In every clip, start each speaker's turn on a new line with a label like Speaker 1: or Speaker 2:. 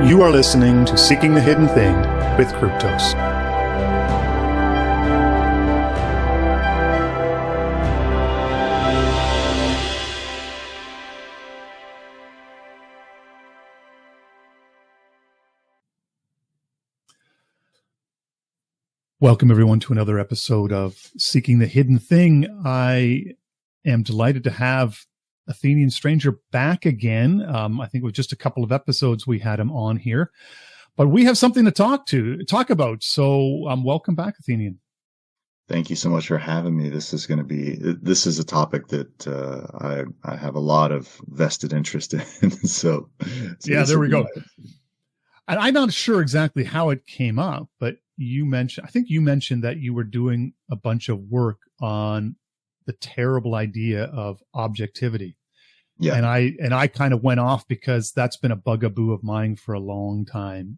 Speaker 1: You are listening to Seeking the Hidden Thing with Kryptos. Welcome, everyone, to another episode of Seeking the Hidden Thing. I am delighted to have Athenian Stranger back again. I think with just a couple of episodes we had him on here, but we have something to talk about. So welcome back, Athenian.
Speaker 2: Thank you so much for having me. This is a topic that I have a lot of vested interest in. So
Speaker 1: yeah, there we go. And I'm not sure exactly how it came up, but I think you mentioned that you were doing a bunch of work on the terrible idea of objectivity.
Speaker 2: Yeah.
Speaker 1: And I kind of went off because that's been a bugaboo of mine for a long time.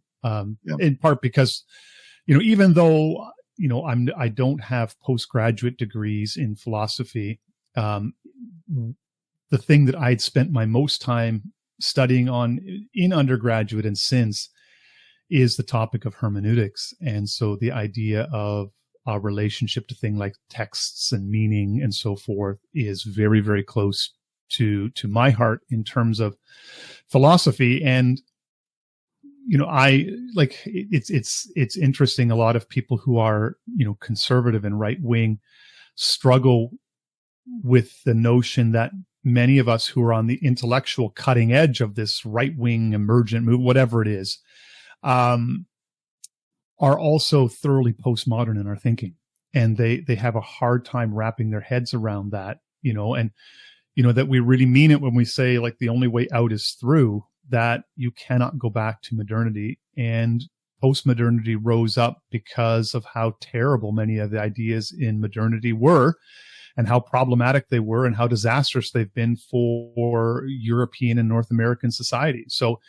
Speaker 1: In part because, even though, I don't have postgraduate degrees in philosophy, the thing that I'd spent my most time studying on in undergraduate and since is the topic of hermeneutics. And so the idea of a relationship to things like texts and meaning and so forth is very, very close to my heart in terms of philosophy. And, it's interesting. A lot of people who are, conservative and right wing struggle with the notion that many of us who are on the intellectual cutting edge of this right wing emergent move, whatever it is, are also thoroughly postmodern in our thinking. And they have a hard time wrapping their heads around that, that we really mean it when we say, like, the only way out is through, that you cannot go back to modernity. And postmodernity rose up because of how terrible many of the ideas in modernity were and how problematic they were and how disastrous they've been for European and North American society. So,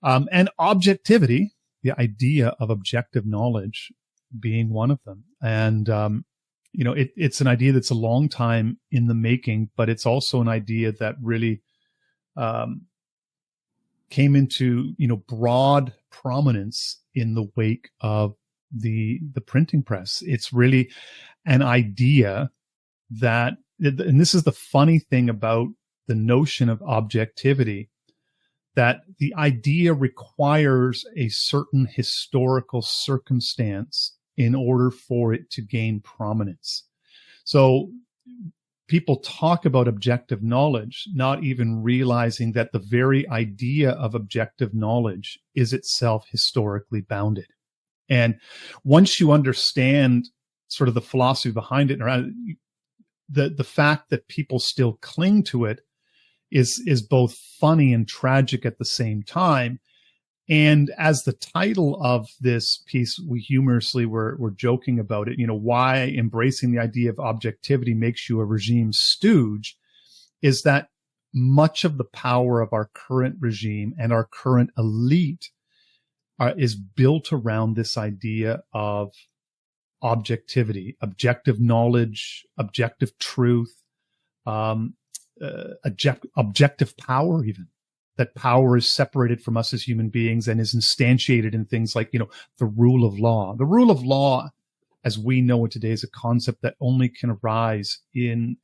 Speaker 1: and objectivity, the idea of objective knowledge being one of them. And, it's an idea that's a long time in the making, but it's also an idea that really came into, broad prominence in the wake of the printing press. It's really an idea that, and this is the funny thing about the notion of objectivity, that the idea requires a certain historical circumstance in order for it to gain prominence. So people talk about objective knowledge, not even realizing that the very idea of objective knowledge is itself historically bounded. And once you understand sort of the philosophy behind it, around the fact that people still cling to it is both funny and tragic at the same time. And as the title of this piece, we humorously were joking about it, why embracing the idea of objectivity makes you a regime stooge, is that much of the power of our current regime and our current elite is built around this idea of objectivity, objective knowledge, objective truth, objective power, even. That power is separated from us as human beings and is instantiated in things like, the rule of law. The rule of law, as we know it today, is a concept that only can arise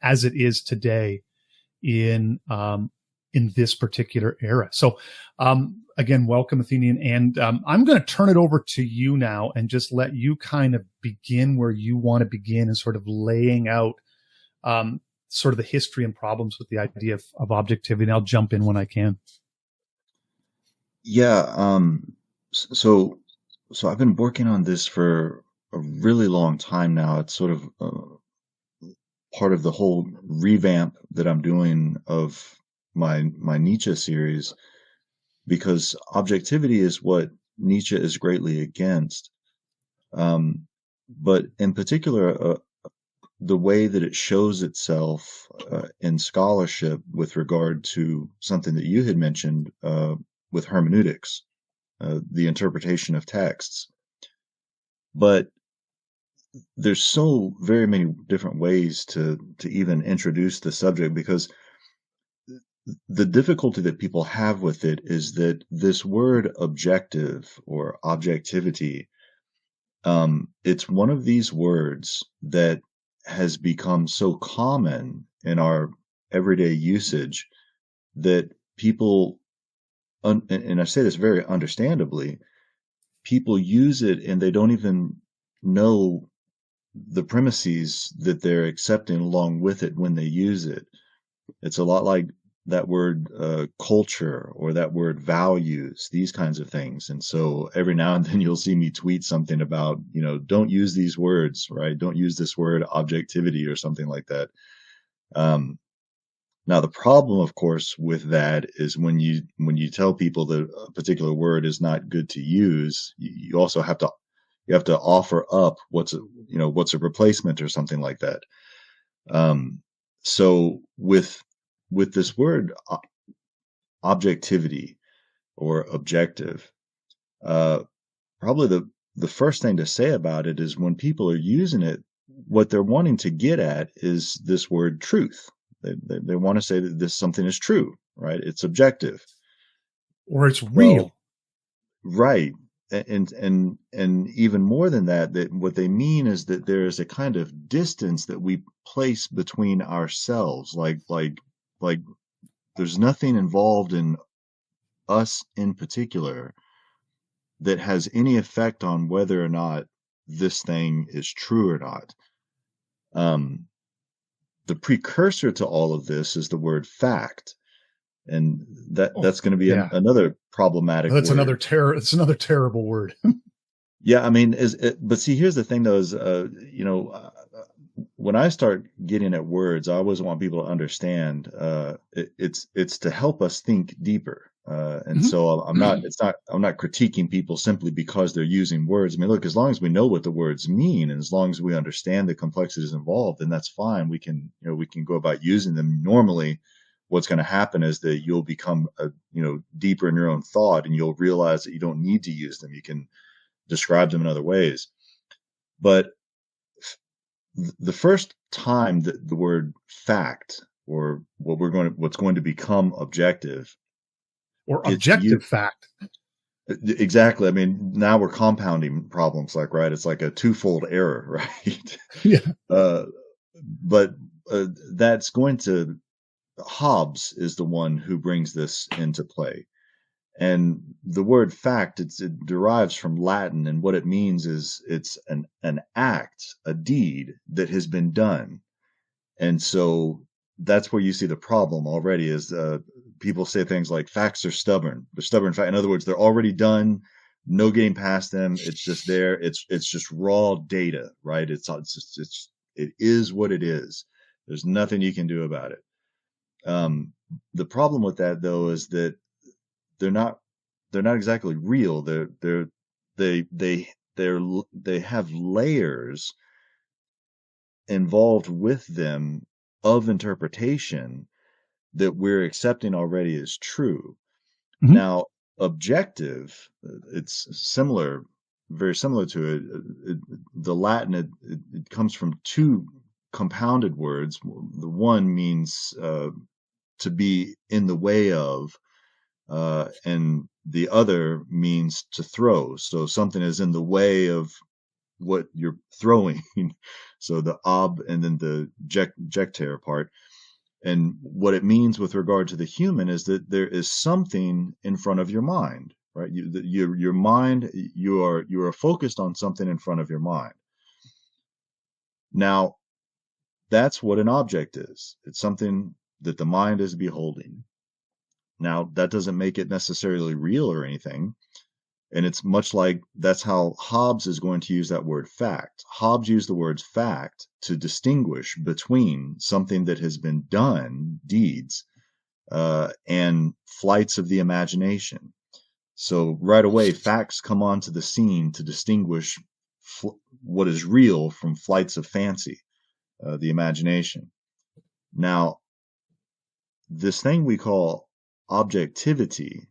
Speaker 1: as it is today in this particular era. So, again, welcome, Athenian. And I'm going to turn it over to you now and just let you kind of begin where you want to begin and sort of laying out sort of the history and problems with the idea of objectivity. And I'll jump in when I can.
Speaker 2: Yeah. So I've been working on this for a really long time now. It's sort of part of the whole revamp that I'm doing of my Nietzsche series, because objectivity is what Nietzsche is greatly against. But in particular, the way that it shows itself in scholarship with regard to something that you had mentioned with hermeneutics, the interpretation of texts. But there's so very many different ways to even introduce the subject, because the difficulty that people have with it is that this word objective or objectivity, it's one of these words that has become so common in our everyday usage that people, and I say this very understandably, people use it and they don't even know the premises that they're accepting along with it when they use it. It's a lot like that word culture, or that word values, these kinds of things. And so every now and then you'll see me tweet something about, don't use these words, right? Don't use this word objectivity or something like that. Um, Now the problem, of course, with that is when you tell people that a particular word is not good to use, you also have to offer up what's a replacement or something like that. So with this word objectivity or objective, uh, probably the first thing to say about it is when people are using it, what they're wanting to get at is this word truth. They want to say that this something is true, right? It's objective.
Speaker 1: Or it's
Speaker 2: Well,
Speaker 1: real.
Speaker 2: right. And even more than that, that what they mean is that there is a kind of distance that we place between ourselves, like there's nothing involved in us in particular that has any effect on whether or not this thing is true or not. Um, the precursor to all of this is the word fact, and
Speaker 1: Oh,
Speaker 2: that's going to be
Speaker 1: yeah.
Speaker 2: another problematic
Speaker 1: That's
Speaker 2: word.
Speaker 1: another It's another terrible word.
Speaker 2: Yeah, I mean, but see, here's the thing, though, is when I start getting at words, I always want people to understand it's to help us think deeper. And
Speaker 1: Mhm.
Speaker 2: so I'm not critiquing people simply because they're using words. I mean, look, as long as we know what the words mean, and as long as we understand the complexities involved, then that's fine. We can go about using them normally. What's going to happen is that you'll become deeper in your own thought, and you'll realize that you don't need to use them. You can describe them in other ways. But the first time that the word fact, or what's going to become objective,
Speaker 1: Or
Speaker 2: it's you
Speaker 1: objective fact.
Speaker 2: exactly. I mean, now we're compounding problems, like, right? It's like a twofold error, right?
Speaker 1: Yeah.
Speaker 2: uh, but that's going to Hobbes is the one who brings this into play. And the word fact, it derives from Latin, and what it means is it's an act, a deed that has been done. And so that's where you see the problem already is people say things like facts are stubborn. They're stubborn fact. In other words, they're already done. No getting past them. It's just there. It's just raw data, right? It is what it is. There's nothing you can do about it. The problem with that, though, is that they're not they're not exactly real. They they they're they have layers involved with them of interpretation that we're accepting already as true.
Speaker 1: Mhm.
Speaker 2: Now, objective, it's similar, very similar to it. The Latin, it comes from two compounded words. The one means to be in the way of, and the other means to throw. So something is in the way of what you're throwing. So the ob and then the jectare part. And what it means with regard to the human is that there is something in front of your mind, right? Your mind, you are focused on something in front of your mind. Now, that's what an object is. It's something that the mind is beholding. Now, that doesn't make it necessarily real or anything. And it's much like that's how Hobbes is going to use that word fact. Hobbes used the word fact to distinguish between something that has been done, deeds, and flights of the imagination. So right away, facts come onto the scene to distinguish what is real from flights of fancy, the imagination. Now, this thing we call objectivity,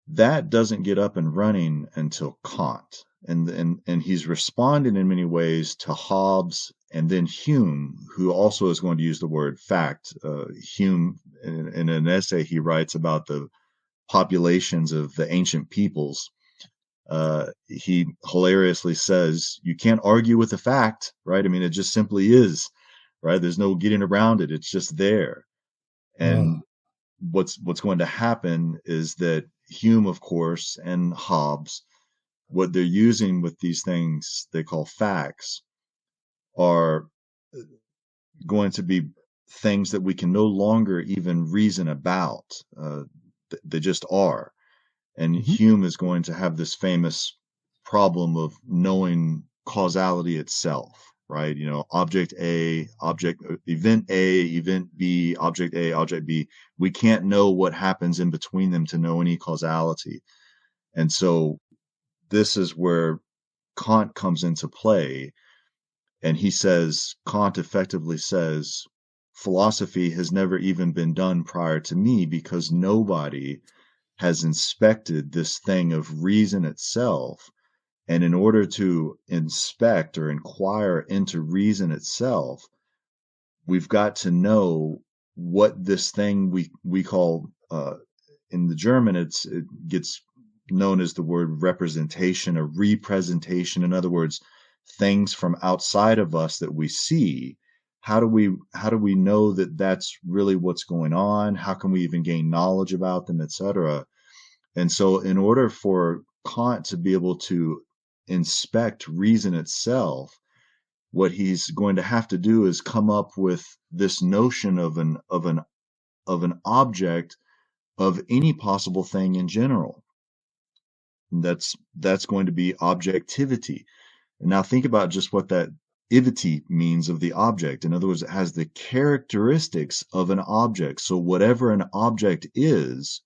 Speaker 2: that doesn't get up and running until Kant. and he's responding in many ways to Hobbes and then Hume, who also is going to use the word fact. Hume, in an essay he writes about the populations of the ancient peoples, he hilariously says, you can't argue with the fact, right? I mean, it just simply is, right? There's no getting around it. It's just there.
Speaker 1: Oh,
Speaker 2: And what's going to happen is that Hume, of course, and Hobbes, what they're using with these things they call facts are going to be things that we can no longer even reason about. They just are. And
Speaker 1: mhm.
Speaker 2: Hume is going to have this famous problem of knowing causality itself, right? You know, event A, event B, object A, object B. We can't know what happens in between them to know any causality. And so this is where Kant comes into play. And Kant effectively says, philosophy has never even been done prior to me because nobody has inspected this thing of reason itself. And in order to inspect or inquire into reason itself, we've got to know what this thing we call, in the German, it gets known as the word representation or representation. In other words, things from outside of us that we see. How do we know that that's really what's going on? How can we even gain knowledge about them, etc.? And so, in order for Kant to be able to inspect reason itself, what he's going to have to do is come up with this notion of an object of any possible thing in general. That's going to be objectivity. And now think about just what that ivity means of the object. In other words, it has the characteristics of an object. So whatever an object is,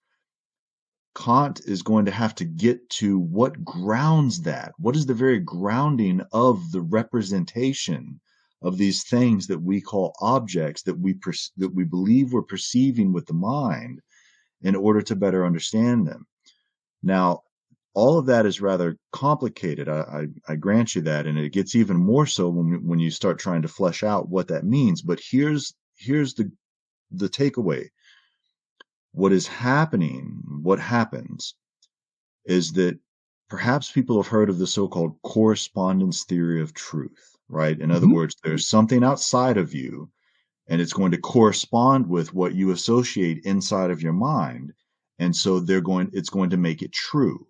Speaker 2: Kant is going to have to get to what grounds that. What is the very grounding of the representation of these things that we call objects that we believe we're perceiving with the mind in order to better understand them? Now, all of that is rather complicated. I grant you that, and it gets even more so when you start trying to flesh out what that means. But here's the takeaway. What happens is that perhaps people have heard of the so-called correspondence theory of truth, right? In other
Speaker 1: Mhm.
Speaker 2: words, there's something outside of you, and it's going to correspond with what you associate inside of your mind. And so it's going to make it true.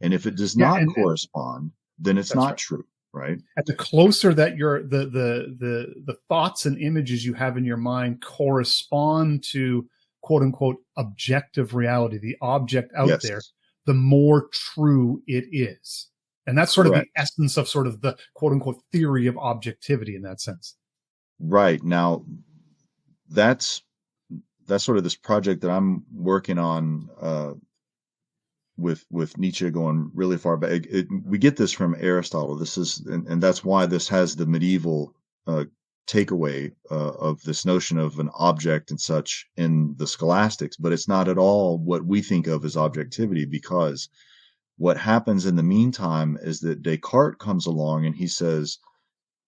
Speaker 2: And if it does
Speaker 1: Yeah,
Speaker 2: not
Speaker 1: and
Speaker 2: correspond, then it's
Speaker 1: that's
Speaker 2: not
Speaker 1: right.
Speaker 2: true, right?
Speaker 1: And the closer that your the thoughts and images you have in your mind correspond to quote unquote objective reality, the object out there,
Speaker 2: Yes,
Speaker 1: the more true it is. And that's sort of the
Speaker 2: correct.
Speaker 1: essence of sort of the quote unquote theory of objectivity in that sense.
Speaker 2: Right. Now, that's that's sort of this project that I'm working on, with Nietzsche going really far back. We get this from Aristotle. And that's why this has the medieval takeaway of this notion of an object and such in the scholastics, but it's not at all what we think of as objectivity, because what happens in the meantime is that Descartes comes along and he says,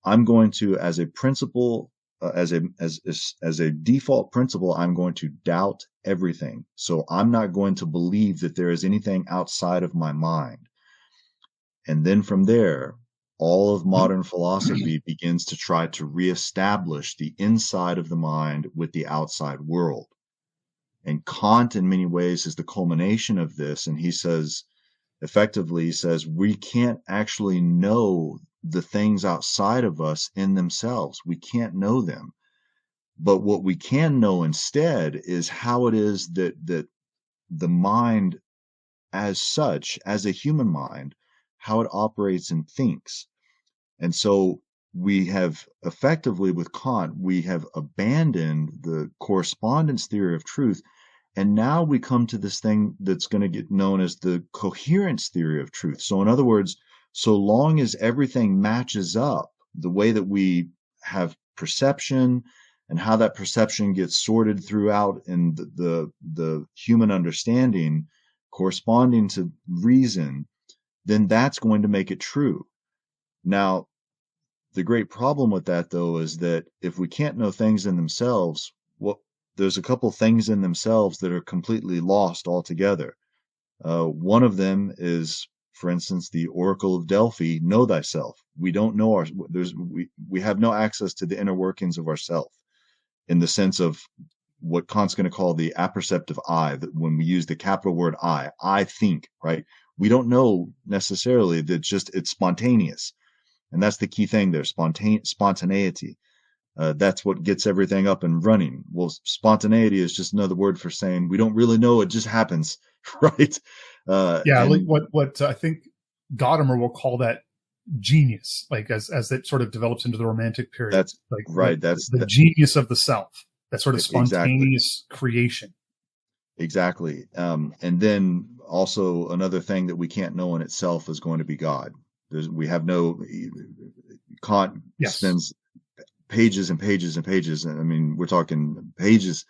Speaker 2: I'm going to, as a principle, as a default principle, I'm going to doubt everything. So I'm not going to believe that there is anything outside of my mind. And then from there, all of
Speaker 1: Mhm.
Speaker 2: modern philosophy begins to try to reestablish the inside of the mind with the outside world. And Kant, in many ways, is the culmination of this. And he says, we can't actually know the things outside of us in themselves. We can't know them. But what we can know instead is how it is that the mind as such, as a human mind, how it operates and thinks. And so we have effectively, with Kant, we have abandoned the correspondence theory of truth. And now we come to this thing that's going to get known as the coherence theory of truth. So, in other words, so long as everything matches up, the way that we have perception and how that perception gets sorted throughout in the human understanding corresponding to reason, then that's going to make it true. Now, the great problem with that, though, is that if we can't know things in themselves, well, there's a couple things in themselves that are completely lost altogether. One of them is, for instance, the Oracle of Delphi, know thyself. We don't know we have no access to the inner workings of ourself in the sense of what Kant's going to call the apperceptive I, that when we use the capital word I think, right? We don't know necessarily that it's spontaneous. And that's the key thing there, spontaneity. That's what gets everything up and running. Well, spontaneity is just another word for saying we don't really know. It just happens, right?
Speaker 1: Yeah, like
Speaker 2: And
Speaker 1: what I think Gadamer will call that genius, like as it sort of develops into the Romantic period,
Speaker 2: that's
Speaker 1: like
Speaker 2: right.
Speaker 1: the genius of the self, that sort of
Speaker 2: Exactly.
Speaker 1: spontaneous creation.
Speaker 2: Exactly. And then also another thing that we can't know in itself is going to be God. We have no, Kant
Speaker 1: Yes,
Speaker 2: spends pages and pages and pages. And I mean, we're talking pages,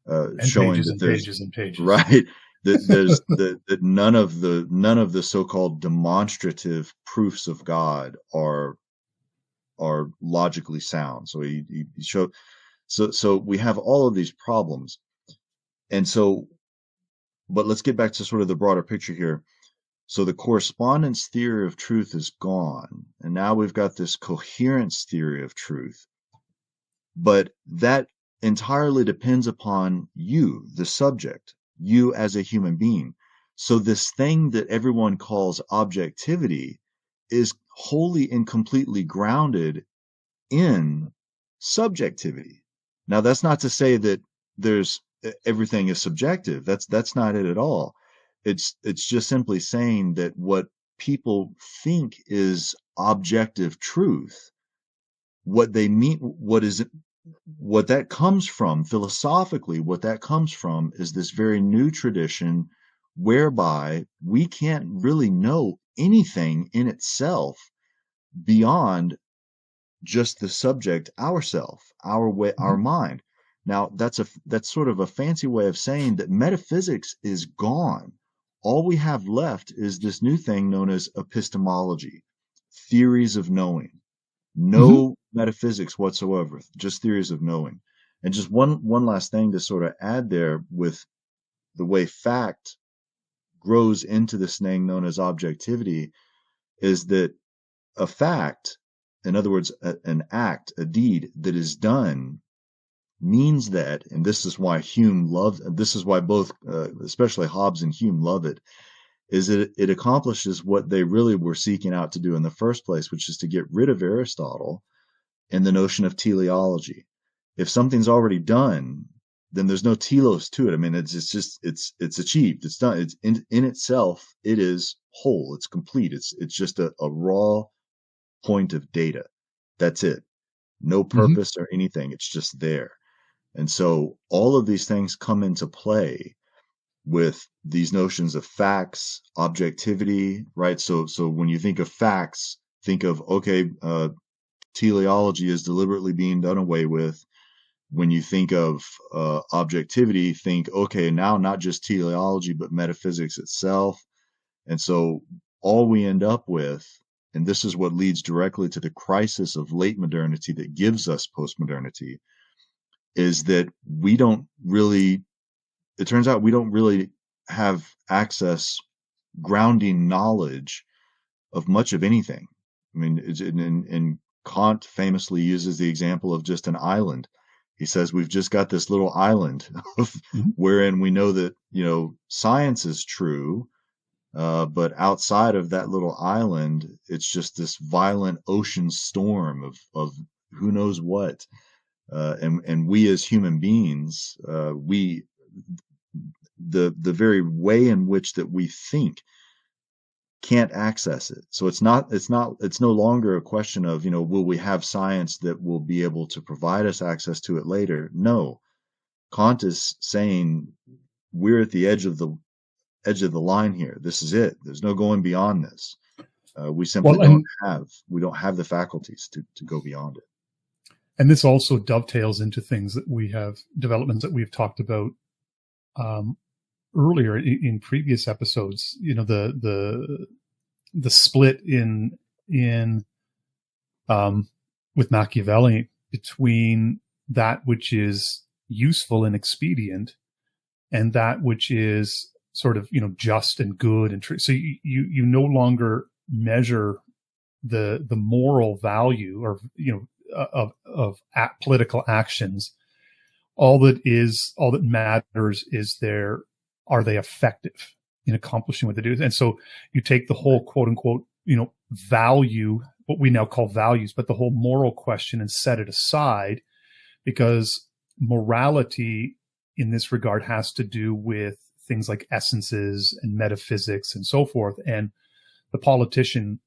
Speaker 1: and
Speaker 2: showing
Speaker 1: pages
Speaker 2: that
Speaker 1: and
Speaker 2: there's,
Speaker 1: pages and pages.
Speaker 2: right, that none of the so-called demonstrative proofs of God are logically sound. So he showed, so we have all of these problems. And so, but let's get back to sort of the broader picture here. So the correspondence theory of truth is gone, and now we've got this coherence theory of truth. But that entirely depends upon you, the subject, you as a human being. So this thing that everyone calls objectivity is wholly and completely grounded in subjectivity. Now, that's not to say that there's everything is subjective. That's not it at all. It's just simply saying that what people think is objective truth, what they mean, what that comes from philosophically, what that comes from is this very new tradition whereby we can't really know anything in itself beyond just the subject, ourself, our way, our
Speaker 1: Mhm.
Speaker 2: mind. Now, that's sort of a fancy way of saying that metaphysics is gone. All we have left is this new thing known as epistemology, theories of knowing.
Speaker 1: Mhm.
Speaker 2: No metaphysics whatsoever, just theories of knowing. And just one last thing to sort of add there with the way fact grows into this thing known as objectivity is that a fact, in other words, an act, a deed that is done means that, and this is why this is why both, especially Hobbes and Hume love it, is that it accomplishes what they really were seeking out to do in the first place, which is to get rid of Aristotle and the notion of teleology. If something's already done, then there's no telos to it. I mean, it's achieved. It's done. It's in itself. It is whole. It's complete. It's just a raw point of data. That's it. No
Speaker 1: Mhm.
Speaker 2: purpose or anything. It's just there. And so all of these things come into play with these notions of facts, objectivity, right? So when you think of facts, think of, okay, teleology is deliberately being done away with. When you think of objectivity, think, okay, now not just teleology, but metaphysics itself. And so all we end up with, and this is what leads directly to the crisis of late modernity that gives us postmodernity, is that we don't really, it turns out we don't really have access, grounding knowledge of much of anything. I mean, and Kant famously uses the example of just an island. He says we've just got this little island of,
Speaker 1: Mhm.
Speaker 2: wherein we know that, science is true, but outside of that little island, it's just this violent ocean storm of who knows what. And we as human beings, the very way in which that we think can't access it. So it's no longer a question of, will we have science that will be able to provide us access to it later? No. Kant is saying we're at the edge of the line here. This is it. There's no going beyond this. We simply
Speaker 1: Well,
Speaker 2: don't have the faculties to go beyond it.
Speaker 1: and this also dovetails into things that we have developments that we've talked about um, earlier in previous episodes. You know, the the split in with Machiavelli between that which is useful and expedient and that which is sort of, just and good and true. So you no longer measure the moral value or, of political actions. All that matters is are they effective in accomplishing what they do? And so you take the whole quote unquote, value, what we now call values, but the whole moral question, and set it aside, because morality in this regard has to do with things like essences and metaphysics and so forth. And the politician,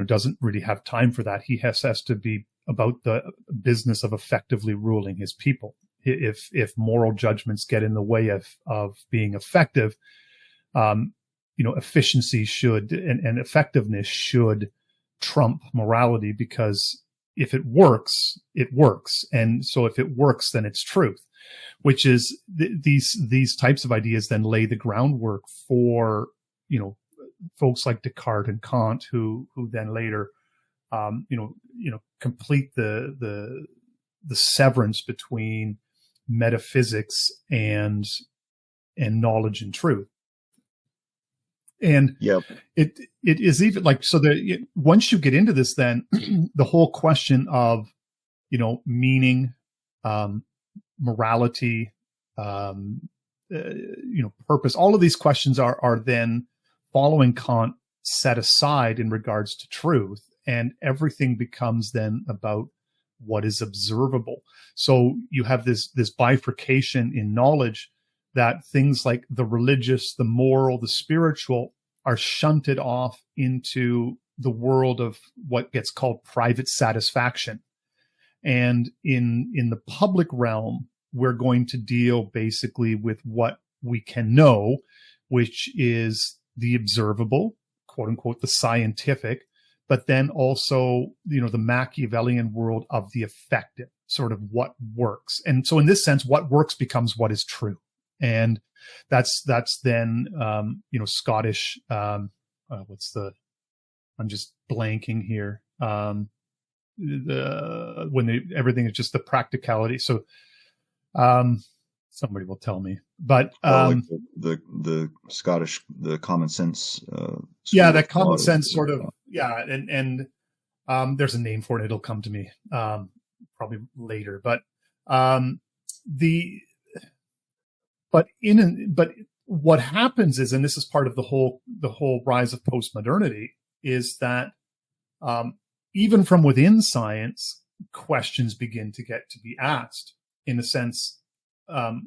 Speaker 1: doesn't really have time for that. He has to be about the business of effectively ruling his people. If moral judgments get in the way of being effective, efficiency should and effectiveness should trump morality, because if it works, it works. And so if it works, then it's truth, which is these types of ideas then lay the groundwork for, folks like Descartes and Kant, who then later, complete the severance between metaphysics and knowledge and truth. And
Speaker 2: yep.
Speaker 1: it is even like, so that once you get into this, then the whole question of, meaning, morality, purpose, all of these questions are then, following Kant, set aside in regards to truth, and everything becomes then about what is observable. So you have this bifurcation in knowledge, that things like the religious, the moral, the spiritual are shunted off into the world of what gets called private satisfaction. And in the public realm, we're going to deal basically with what we can know, which is the observable, quote unquote, the scientific, but then also, the Machiavellian world of the effective, sort of what works. And so in this sense, what works becomes what is true. And that's then, Scottish, I'm just blanking here. Everything is just the practicality. So, somebody will tell me, but,
Speaker 2: like the Scottish, the common sense,
Speaker 1: that common sense sort of, and there's a name for it. It'll come to me, probably later, but, but what happens is, and this is part of the whole rise of postmodernity, is that, even from within science, questions begin to be asked, in a sense,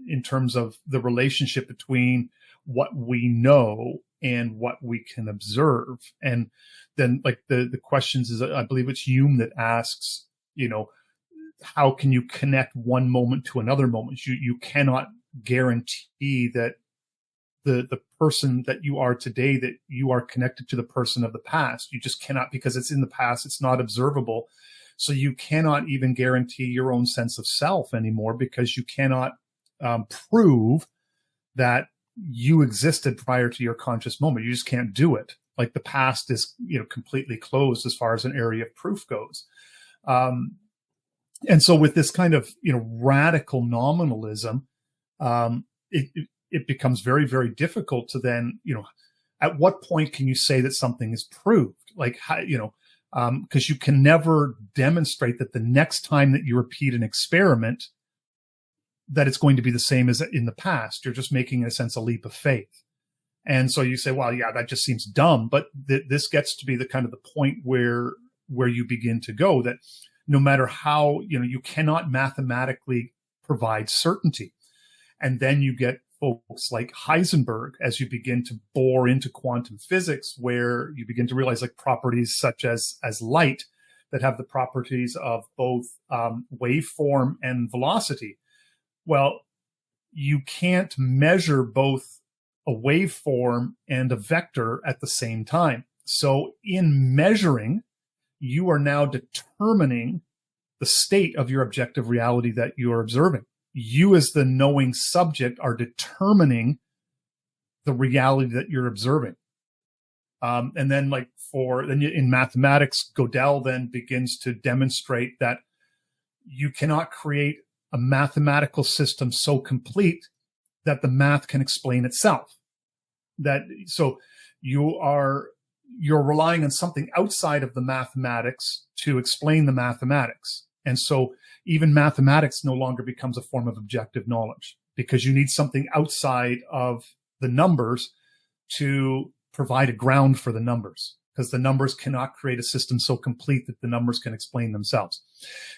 Speaker 1: in terms of the relationship between what we know and what we can observe. And then, like, the questions is, I believe it's Hume that asks, how can you connect one moment to another moment? You cannot guarantee that the person that you are today, that you are connected to the person of the past. You just cannot, because it's in the past, it's not observable. So you cannot even guarantee your own sense of self anymore, because you cannot prove that you existed prior to your conscious moment. You just can't do it. Like, the past is, completely closed as far as an area of proof goes. And so with this kind of, radical nominalism, it becomes very, very difficult to then, at what point can you say that something is proved? Like, how, because you can never demonstrate that the next time that you repeat an experiment, that it's going to be the same as in the past. You're just making, in a sense, a leap of faith. And so you say, well, yeah, that just seems dumb. But this gets to be the kind of the point where you begin to go, that no matter how, you cannot mathematically provide certainty. And then you get folks like Heisenberg, as you begin to bore into quantum physics, where you begin to realize, like, properties such as light that have the properties of both waveform and velocity. Well, you can't measure both a waveform and a vector at the same time. So in measuring, you are now determining the state of your objective reality that you are observing. You, as the knowing subject, are determining the reality that you're observing. And then in mathematics, Gödel then begins to demonstrate that you cannot create a mathematical system so complete that the math can explain itself. So you're relying on something outside of the mathematics to explain the mathematics. And so even mathematics no longer becomes a form of objective knowledge, because you need something outside of the numbers to provide a ground for the numbers, because the numbers cannot create a system so complete that the numbers can explain themselves.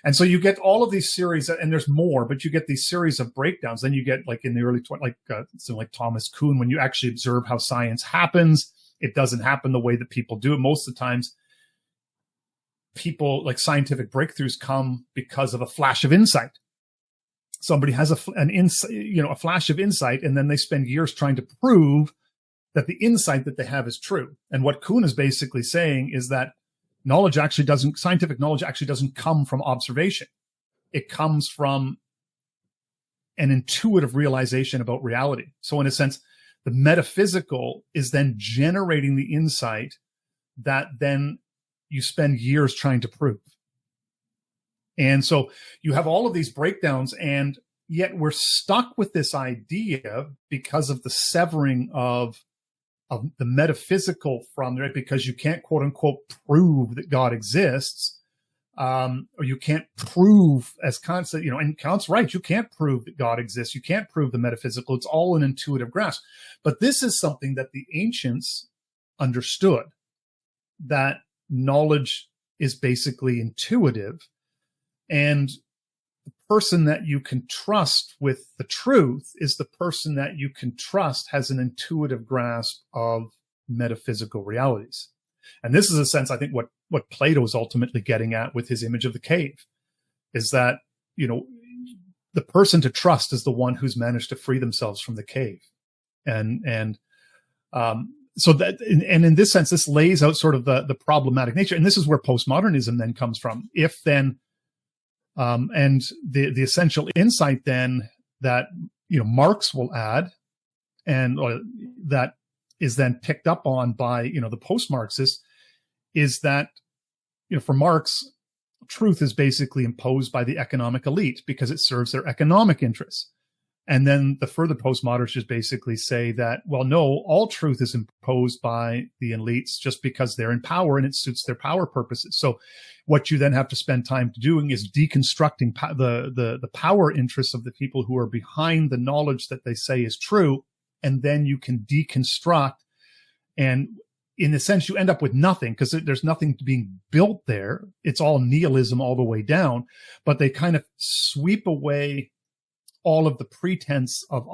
Speaker 1: And so you get all of these series, and there's more, but you get these series of breakdowns. Then you get like in the early 20s, like Thomas Kuhn, when you actually observe how science happens, it doesn't happen the way that people do it. Most of the times, scientific breakthroughs come because of a flash of insight. Somebody has a flash of insight, and then they spend years trying to prove that the insight that they have is true. And what Kuhn is basically saying is that scientific knowledge actually doesn't come from observation. It comes from an intuitive realization about reality. So in a sense, the metaphysical is then generating the insight that then you spend years trying to prove. And so you have all of these breakdowns, and yet we're stuck with this idea because of the severing of the metaphysical from there, because you can't, quote unquote, prove that God exists, or you can't prove, as Kant said, and Kant's right, you can't prove that God exists. You can't prove the metaphysical. It's all an intuitive grasp. But this is something that the ancients understood, that knowledge is basically intuitive, and the person that you can trust with the truth is the person that you can trust has an intuitive grasp of metaphysical realities. And this is a sense, I think, what Plato is ultimately getting at with his image of the cave, is that, the person to trust is the one who's managed to free themselves from the cave. So that, and in this sense, this lays out sort of the problematic nature. And this is where postmodernism then comes from. And the essential insight then that, Marx will add, and that is then picked up on by, the post-Marxists, is that, for Marx, truth is basically imposed by the economic elite because it serves their economic interests. And then the further postmodernists just basically say that, well, no, all truth is imposed by the elites just because they're in power and it suits their power purposes. So what you then have to spend time doing is deconstructing the power interests of the people who are behind the knowledge that they say is true. And then you can deconstruct, and in a sense, you end up with nothing, because there's nothing being built there. It's all nihilism all the way down, but they kind of sweep away all of the pretense of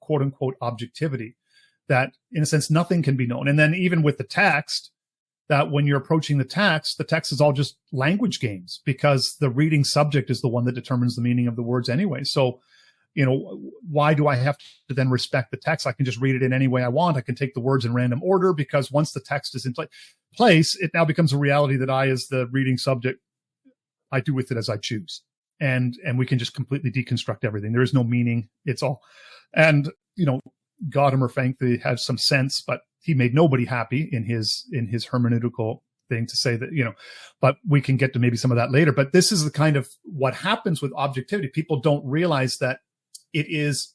Speaker 1: quote unquote objectivity, that in a sense, nothing can be known. And then even with the text, that when you're approaching the text is all just language games, because the reading subject is the one that determines the meaning of the words anyway. So, why do I have to then respect the text? I can just read it in any way I want. I can take the words in random order, because once the text is in place, it now becomes a reality that I, as the reading subject, I do with it as I choose. And we can just completely deconstruct everything. There is no meaning. It's all. And, Gadamer thankfully has some sense, but he made nobody happy in his hermeneutical thing to say that, but we can get to maybe some of that later. But this is the kind of what happens with objectivity. People don't realize that it is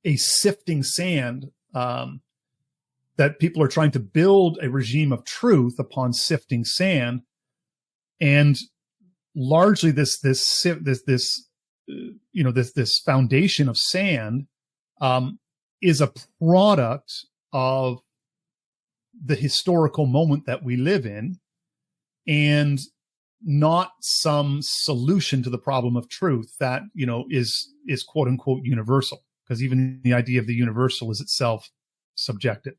Speaker 1: a sifting sand, that people are trying to build a regime of truth upon sifting sand. And largely this foundation of sand is a product of the historical moment that we live in, and not some solution to the problem of truth that is quote unquote universal, because even the idea of the universal is itself subjective.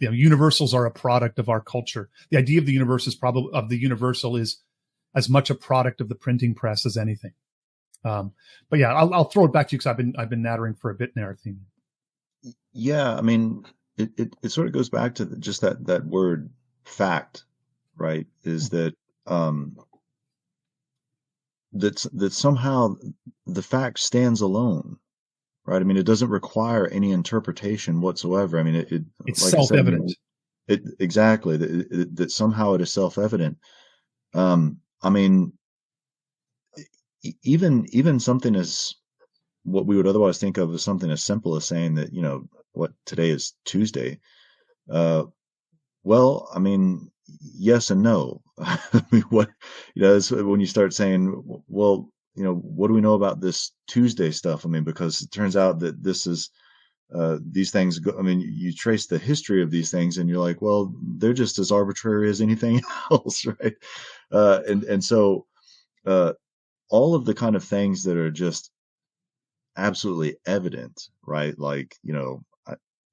Speaker 1: Universals are a product of our culture. The idea of the universal is as much a product of the printing press as anything. But yeah, I'll throw it back to you, because I've been nattering for a bit now, Athenian.
Speaker 2: Yeah, I mean, it sort of goes back to just that word fact, right? Is that that somehow the fact stands alone, right? I mean, it doesn't require any interpretation whatsoever. I mean,
Speaker 1: It's
Speaker 2: like I said, I
Speaker 1: self-evident.
Speaker 2: mean, it exactly that somehow it is self-evident. I mean, even something as what we would otherwise think of as something as simple as saying that, what today is Tuesday. Uh, well, I mean, yes and no. I mean, it's when you start saying, well, what do we know about this Tuesday stuff? I mean, because it turns out that this is, these things go, I mean, you trace the history of these things and you're like, well, they're just as arbitrary as anything else, right? And so, uh, all of the kind of things that are just absolutely evident, right? Like,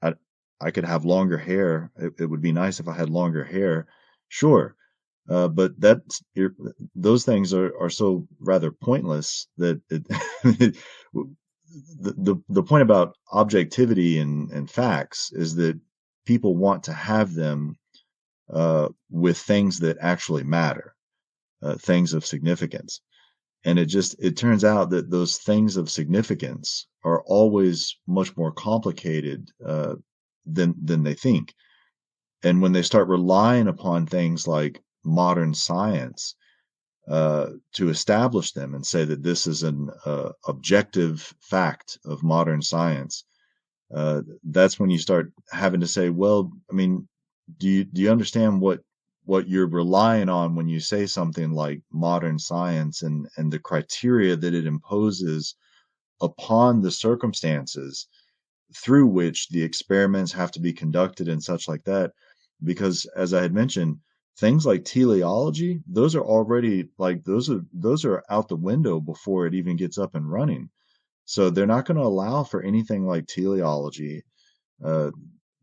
Speaker 2: I, I could have longer hair. It would be nice if I had longer hair. Sure. But those things are so rather pointless that the point about objectivity and facts is that people want to have them with things that actually matter, things of significance. And it turns out that those things of significance are always much more complicated than they think. And when they start relying upon things like modern science to establish them and say that this is an objective fact of modern science, that's when you start having to say, well, I mean, do you understand what you're relying on when you say something like modern science and the criteria that it imposes upon the circumstances through which the experiments have to be conducted and such like that? Because as I had mentioned, things like teleology, those are already like those are out the window before it even gets up and running. So they're not going to allow for anything like teleology. uh,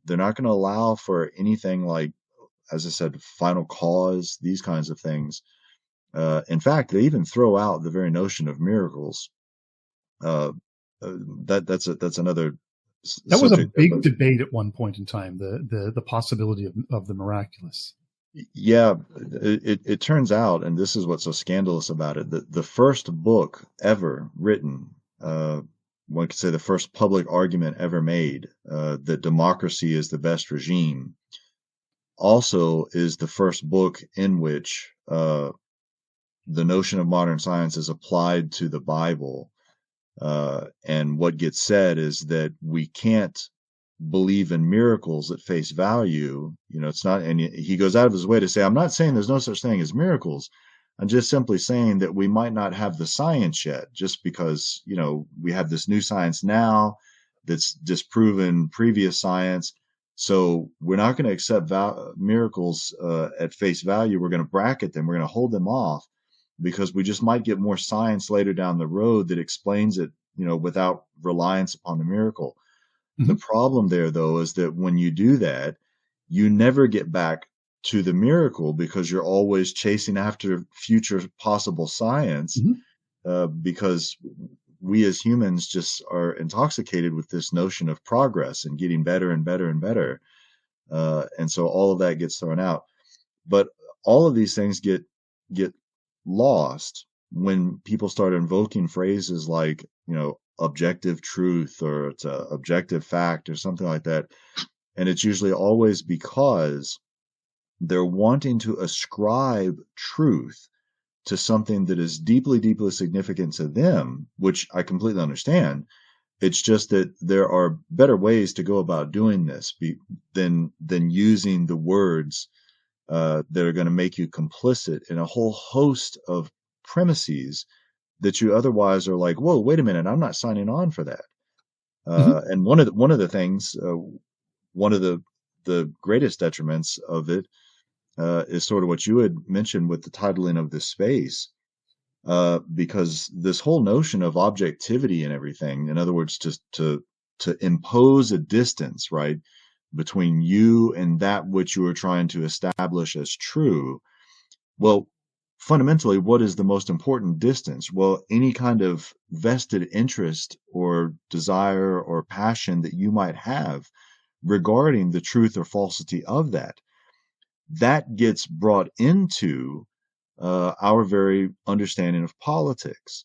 Speaker 2: they're not going to allow for anything like, as I said, final cause, these kinds of things. In fact, they even throw out the very notion of miracles. Uh, that's another
Speaker 1: That was a
Speaker 2: subject there,
Speaker 1: big
Speaker 2: but
Speaker 1: debate at one point in time, the possibility of the miraculous.
Speaker 2: yeah, it turns out, and this is what's so scandalous about it, that the first book ever written, one could say the first public argument ever made, that democracy is the best regime, also is the first book in which the notion of modern science is applied to the Bible. And what gets said is that we can't believe in miracles at face value. It's not, and he goes out of his way to say, I'm not saying there's no such thing as miracles. I'm just simply saying that we might not have the science yet, just because, we have this new science now that's disproven previous science. So we're not going to accept miracles at face value. We're going to bracket them. We're going to hold them off because we just might get more science later down the road that explains it, without reliance upon the miracle. The
Speaker 1: Mm-hmm.
Speaker 2: problem there, though, is that when you do that, you never get back to the miracle because you're always chasing after future possible science,
Speaker 1: Mm-hmm.
Speaker 2: because we as humans just are intoxicated with this notion of progress and getting better and better and better. And so all of that gets thrown out. But all of these things get lost when people start invoking phrases like, objective truth, or it's a objective fact or something like that. And it's usually always because they're wanting to ascribe truth to something that is deeply, deeply significant to them, which I completely understand. It's just that there are better ways to go about doing this than using the words that are going to make you complicit in a whole host of premises that you otherwise are like, whoa, wait a minute, I'm not signing on for that.
Speaker 1: Mm-hmm.
Speaker 2: And one of the things, one of the greatest detriments of it is sort of what you had mentioned with the titling of this space, because this whole notion of objectivity and everything, in other words, to impose a distance, right, between you and that which you are trying to establish as true. Well, fundamentally, what is the most important distance? Well, any kind of vested interest or desire or passion that you might have regarding the truth or falsity of that gets brought into our very understanding of politics.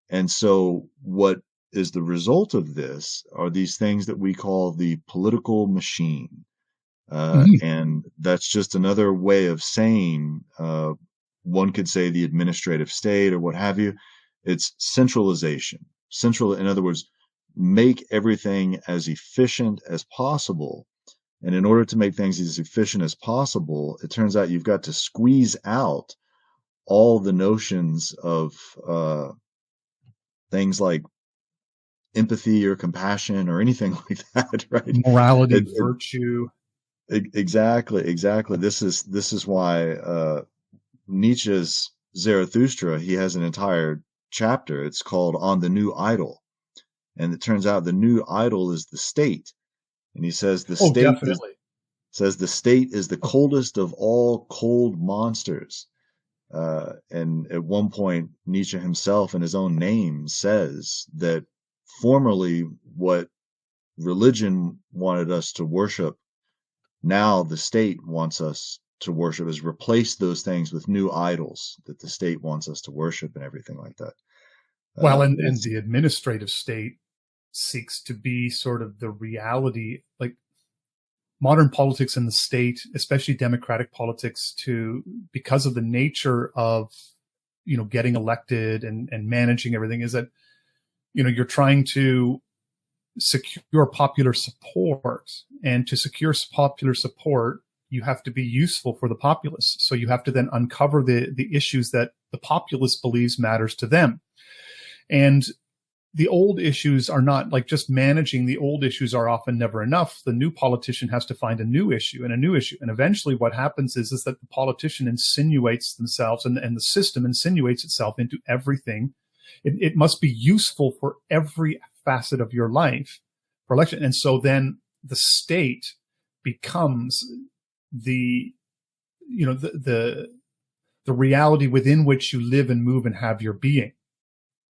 Speaker 2: And so, what is the result of this are these things that we call the political machine. And that's just another way of saying, one could say the administrative state or what have you. It's centralization. In other words, make everything as efficient as possible. And in order to make things as efficient as possible, it turns out you've got to squeeze out all the notions of things like empathy or compassion or anything like that, right?
Speaker 1: Morality, virtue.
Speaker 2: Exactly. This is why Nietzsche's Zarathustra, he has an entire chapter. It's called On the New Idol. And it turns out the new idol is the state. And he says the state is the coldest of all cold monsters. And at one point, Nietzsche himself in his own name says that formerly what religion wanted us to worship, now the state wants us to worship, is replace those things with new idols that the state wants us to worship and everything like that.
Speaker 1: Well, and the administrative state seeks to be sort of the reality, like modern politics and the state, especially democratic politics, because of the nature of, getting elected and managing everything, is that, you're trying to secure popular support, and to secure popular support, you have to be useful for the populace. So you have to then uncover the issues that the populace believes matters to them. And the old issues are not, like, just managing the old issues are often never enough. The new politician has to find a new issue and a new issue. And eventually what happens is that the politician insinuates themselves and the system insinuates itself into everything. It must be useful for every facet of your life for election. And so then the state becomes the reality within which you live and move and have your being.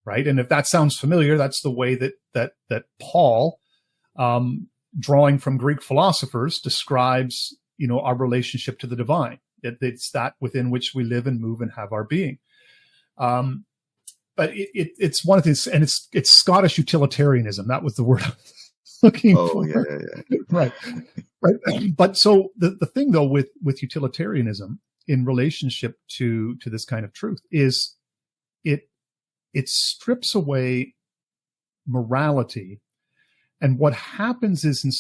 Speaker 1: Right. And if that sounds familiar, that's the way that Paul, drawing from Greek philosophers, describes, our relationship to the divine. It's that within which we live and move and have our being. But it's one of these, and it's Scottish utilitarianism. That was the word I was looking for.
Speaker 2: Yeah.
Speaker 1: Right. But so the thing though with utilitarianism in relationship to this kind of truth is it strips away morality. And what happens is in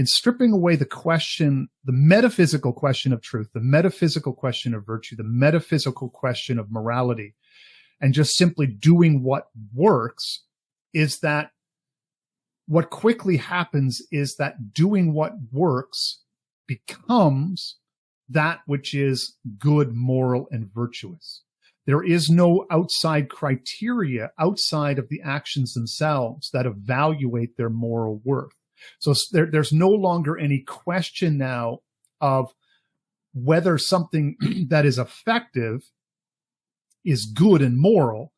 Speaker 1: stripping away the metaphysical question of truth, the metaphysical question of virtue, the metaphysical question of morality, and just simply doing what works, is that what quickly happens is that doing what works becomes that which is good, moral, and virtuous. There is no outside criteria outside of the actions themselves that evaluate their moral worth. So there's no longer any question now of whether something that is effective is good and moral.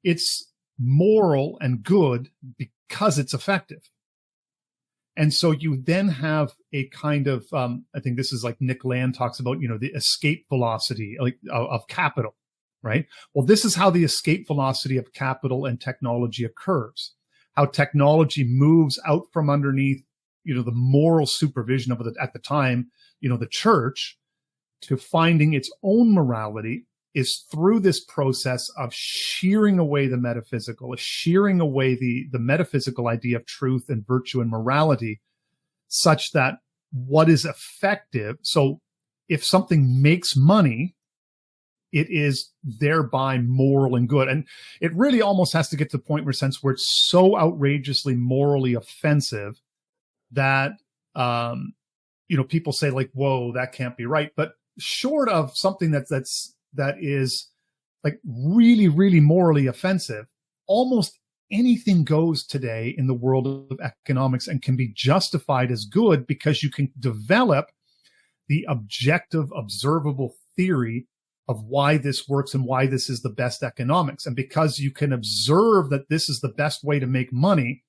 Speaker 1: It's moral and good because it's effective. And so you then have a kind of, I think this is like Nick Land talks about, the escape velocity of capital. Right. Well, this is how the escape velocity of capital and technology occurs. How technology moves out from underneath, the moral supervision of at the time, the church, to finding its own morality, is through this process of shearing away the metaphysical, shearing away the metaphysical idea of truth and virtue and morality, such that what is effective. So if something makes money, it is thereby moral and good. And it really almost has to get to the point where it's so outrageously morally offensive that, people say like, whoa, that can't be right. But short of something that is like really, really morally offensive, almost anything goes today in the world of economics and can be justified as good because you can develop the objective, observable theory of why this works and why this is the best economics. And because you can observe that this is the best way to make money,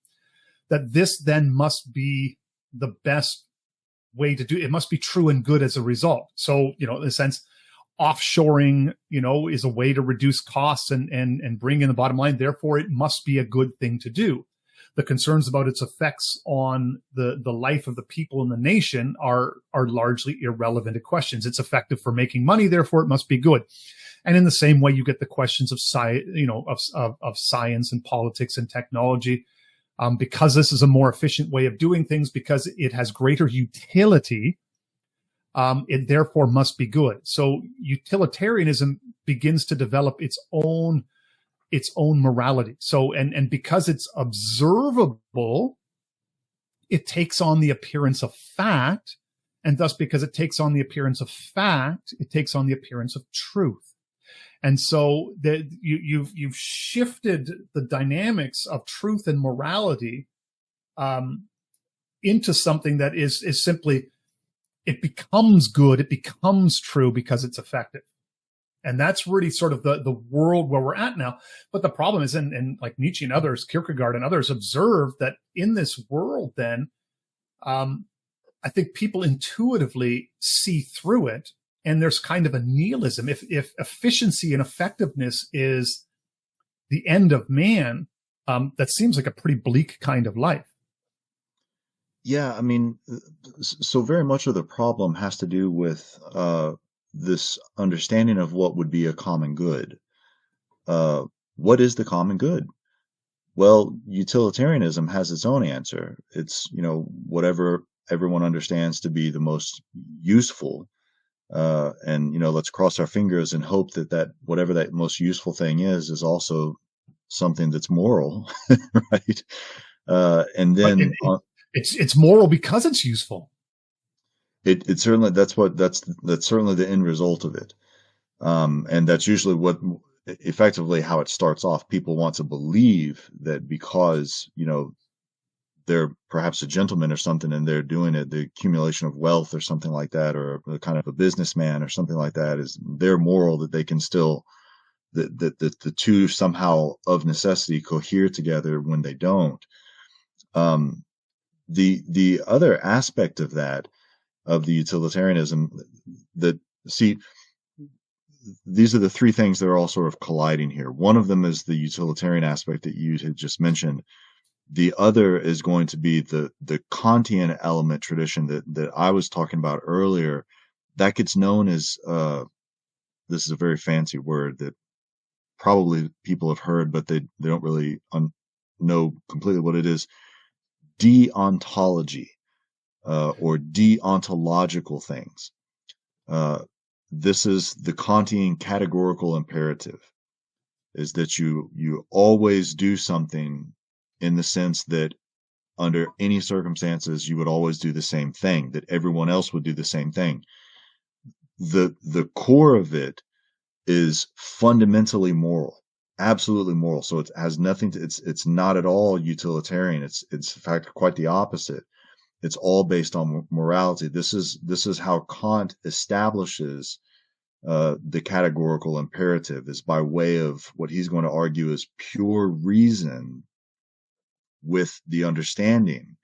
Speaker 1: that this then must be the best way to do it. It must be true and good as a result. So, in a sense, offshoring, is a way to reduce costs and bring in the bottom line. Therefore, it must be a good thing to do. The concerns about its effects on the life of the people in the nation are largely irrelevant questions. It's effective for making money, therefore it must be good. And in the same way, you get the questions of of science and politics and technology. Because this is a more efficient way of doing things, because it has greater utility, it therefore must be good. So utilitarianism begins to develop its own morality. So, and because it's observable, it takes on the appearance of fact. And thus, because it takes on the appearance of fact, it takes on the appearance of truth. And so you've shifted the dynamics of truth and morality into something that is simply, it becomes good, it becomes true because it's effective. And that's really sort of the world where we're at now. But the problem is, and like Nietzsche and others, Kierkegaard and others observe that in this world, then I think people intuitively see through it. And there's kind of a nihilism. If efficiency and effectiveness is the end of man, that seems like a pretty bleak kind of life.
Speaker 2: Yeah, I mean, so very much of the problem has to do with this understanding of what would be a common good. What is the common good? Well, utilitarianism has its own answer. It's, whatever everyone understands to be the most useful. And let's cross our fingers and hope that whatever that most useful thing is also something that's moral, right? And then
Speaker 1: it's moral because it's useful.
Speaker 2: It certainly, that's certainly the end result of it. And that's usually what effectively how it starts off. People want to believe that because, they're perhaps a gentleman or something and they're doing it, the accumulation of wealth or something like that, or kind of a businessman or something like that, is they're moral, that they can still, that the two somehow of necessity cohere together when they don't. The other aspect of that, of the utilitarianism, these are the three things that are all sort of colliding here. One of them is the utilitarian aspect that you had just mentioned. The other is going to be the Kantian element tradition that I was talking about earlier. That gets known as, this is a very fancy word that probably people have heard, but they don't really know completely what it is. Deontology, or deontological things. This is the Kantian categorical imperative, is that you always do something in the sense that under any circumstances, you would always do the same thing, that everyone else would do the same thing. The core of it is fundamentally moral, absolutely moral. So it has nothing to, it's not at all utilitarian. It's in fact quite the opposite. It's all based on morality. This is how Kant establishes the categorical imperative, is by way of what he's going to argue is pure reason, with the understanding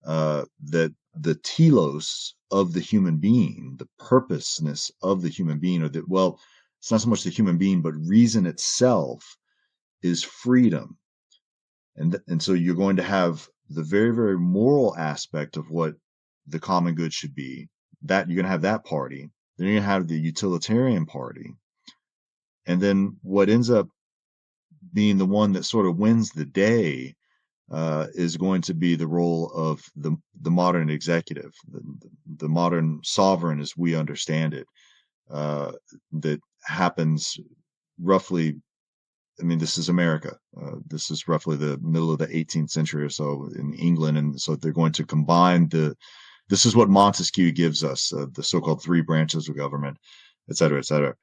Speaker 2: that the telos of the human being, the purposeness of the human being, or that, well, it's not so much the human being, but reason itself is freedom. And so you're going to have the very, very moral aspect of what the common good should be. That you're going to have that party. Then you're going to have the utilitarian party. And then what ends up being the one that sort of wins the day is going to be the role of the modern executive, the modern sovereign as we understand it, that happens roughly, I mean, this is America. This is roughly the middle of the 18th century or so in England. And so they're going to combine this is what Montesquieu gives us, the so-called three branches of government, et cetera, et cetera.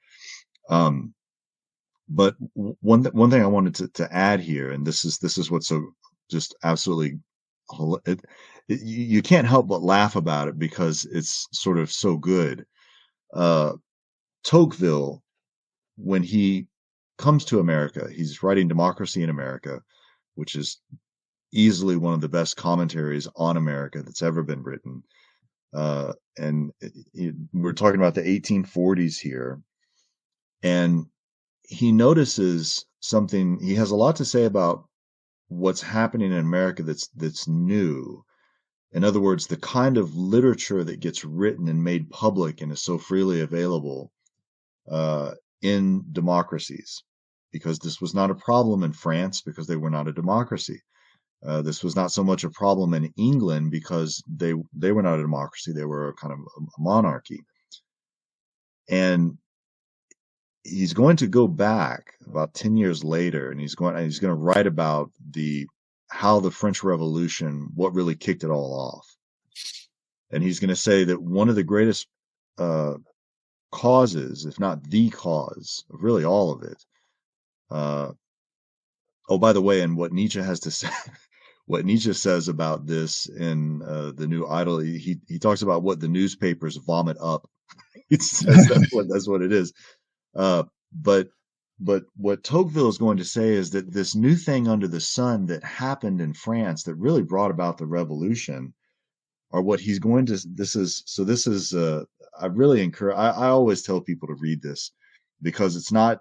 Speaker 2: But one thing I wanted to add here, and this is what's so just absolutely, you can't help but laugh about it because it's sort of so good. Tocqueville, when he comes to America, he's writing Democracy in America, which is easily one of the best commentaries on America that's ever been written. And we're talking about the 1840s here. And he notices something. He has a lot to say about what's happening in America that's new. In other words, the kind of literature that gets written and made public and is so freely available in democracies, because this was not a problem in France because they were not a democracy. This was not so much a problem in England because they were not a democracy; they were a kind of a monarchy. And he's going to go back about 10 years later, and he's going to write about how the French Revolution, what really kicked it all off. And he's going to say that one of the greatest causes, if not the cause, of really all of it. Oh, by the way, and what Nietzsche has to say, what Nietzsche says about this in the New Idol, he talks about what the newspapers vomit up. He says that's what it is. But what Tocqueville is going to say is that this new thing under the sun that happened in France that really brought about the revolution, or what he's going to, I really encourage, I always tell people to read this, because it's not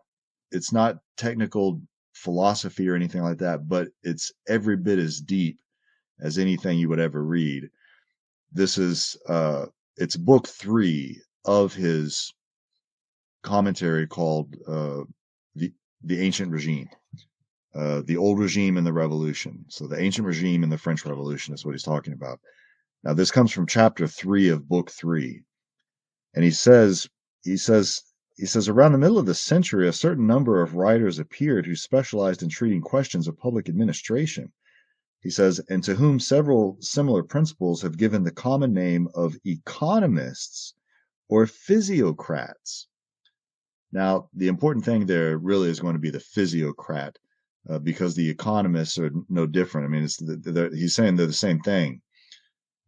Speaker 2: technical philosophy or anything like that, but it's every bit as deep as anything you would ever read. This is, it's book 3 of his commentary called the Ancient Regime, the Old Regime and the Revolution. So the Ancient Regime and the French Revolution is what he's talking about. Now, this comes from chapter 3 of book 3, and he says around the middle of the century, a certain number of writers appeared who specialized in treating questions of public administration. He says, and to whom several similar principles have given the common name of economists or physiocrats. Now, the important thing there really is going to be the physiocrat, because the economists are no different. I mean, he's saying they're the same thing.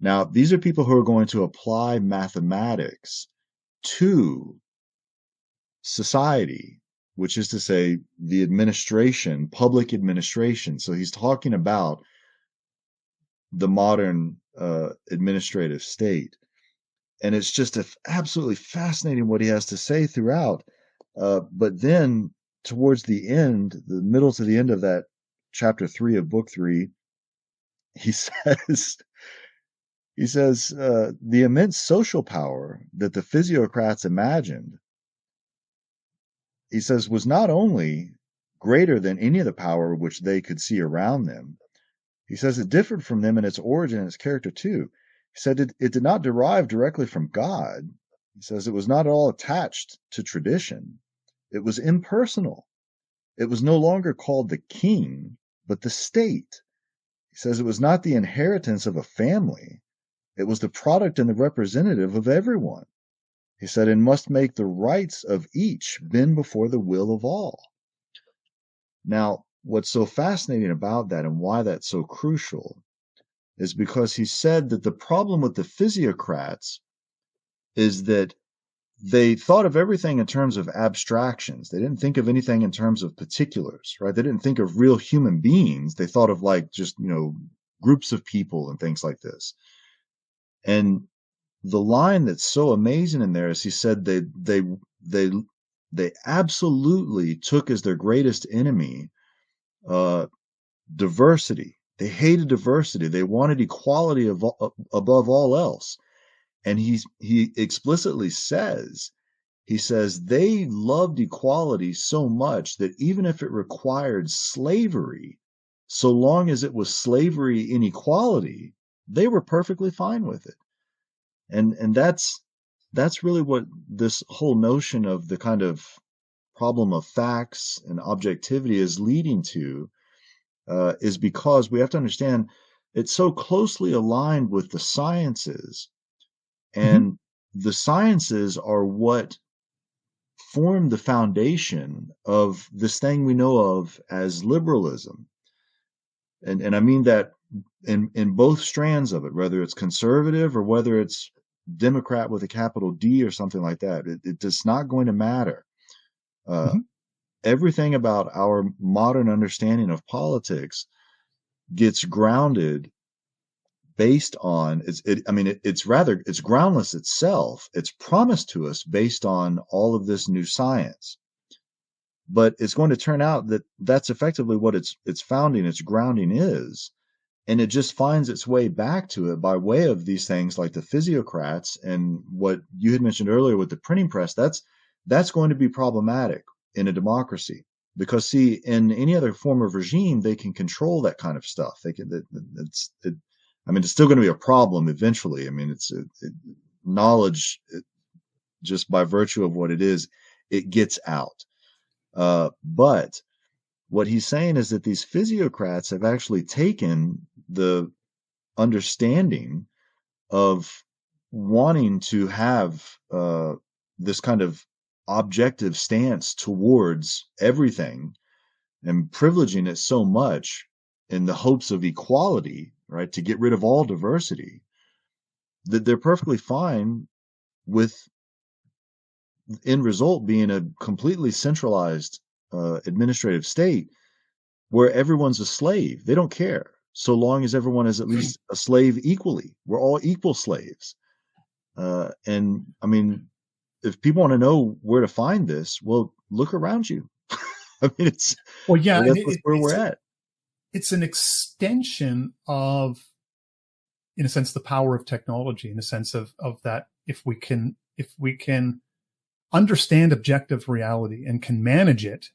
Speaker 2: Now, these are people who are going to apply mathematics to society, which is to say the administration, public administration. So he's talking about the modern administrative state. And it's just absolutely fascinating what he has to say throughout. But then towards the end, the middle to the end of that chapter 3 of book 3, he says, the immense social power that the physiocrats imagined, he says, was not only greater than any of the power which they could see around them. He says it differed from them in its origin and its character too. He said it did not derive directly from God. He says it was not at all attached to tradition. It was impersonal. It was no longer called the king, but the state. He says it was not the inheritance of a family. It was the product and the representative of everyone. He said it must make the rights of each bend before the will of all. Now, what's so fascinating about that and why that's so crucial is because he said that the problem with the physiocrats is that they thought of everything in terms of abstractions. They didn't think of anything in terms of particulars, right? They didn't think of real human beings. They thought of like just, groups of people and things like this. And the line that's so amazing in there is he said they absolutely took as their greatest enemy diversity. They hated diversity. They wanted equality above all else. And he explicitly says, they loved equality so much that even if it required slavery, so long as it was slavery in equality, they were perfectly fine with it. And that's really what this whole notion of the kind of problem of facts and objectivity is leading to, is because we have to understand it's so closely aligned with the sciences. And the sciences are what form the foundation of this thing we know of as liberalism. And I mean that in both strands of it, whether it's conservative or whether it's Democrat with a capital D or something like that. It's not going to matter. Everything about our modern understanding of politics gets grounded based on it's groundless itself. It's promised to us based on all of this new science. but it's going to turn out that that's effectively what its founding, its grounding is. And it just finds its way back to it by way of these things like the physiocrats and what you had mentioned earlier with the printing press. That's going to be problematic in a democracy because, see, in any other form of regime, they can control that kind of stuff. They can. I mean, it's still going to be a problem eventually. I mean, knowledge, just by virtue of what it is, it gets out. But what he's saying is that these physiocrats have actually taken the understanding of wanting to have this kind of objective stance towards everything and privileging it so much in the hopes of equality, right, to get rid of all diversity, that they're perfectly fine with end result being a completely centralized administrative state where everyone's a slave. They don't care so long as everyone is at least a slave equally. We're all equal slaves. And I mean, if people want to know where to find this, well, look around you. I mean, that's where we're at.
Speaker 1: It's an extension of, in a sense, the power of technology, in a sense of that if we can understand objective reality and can manage it,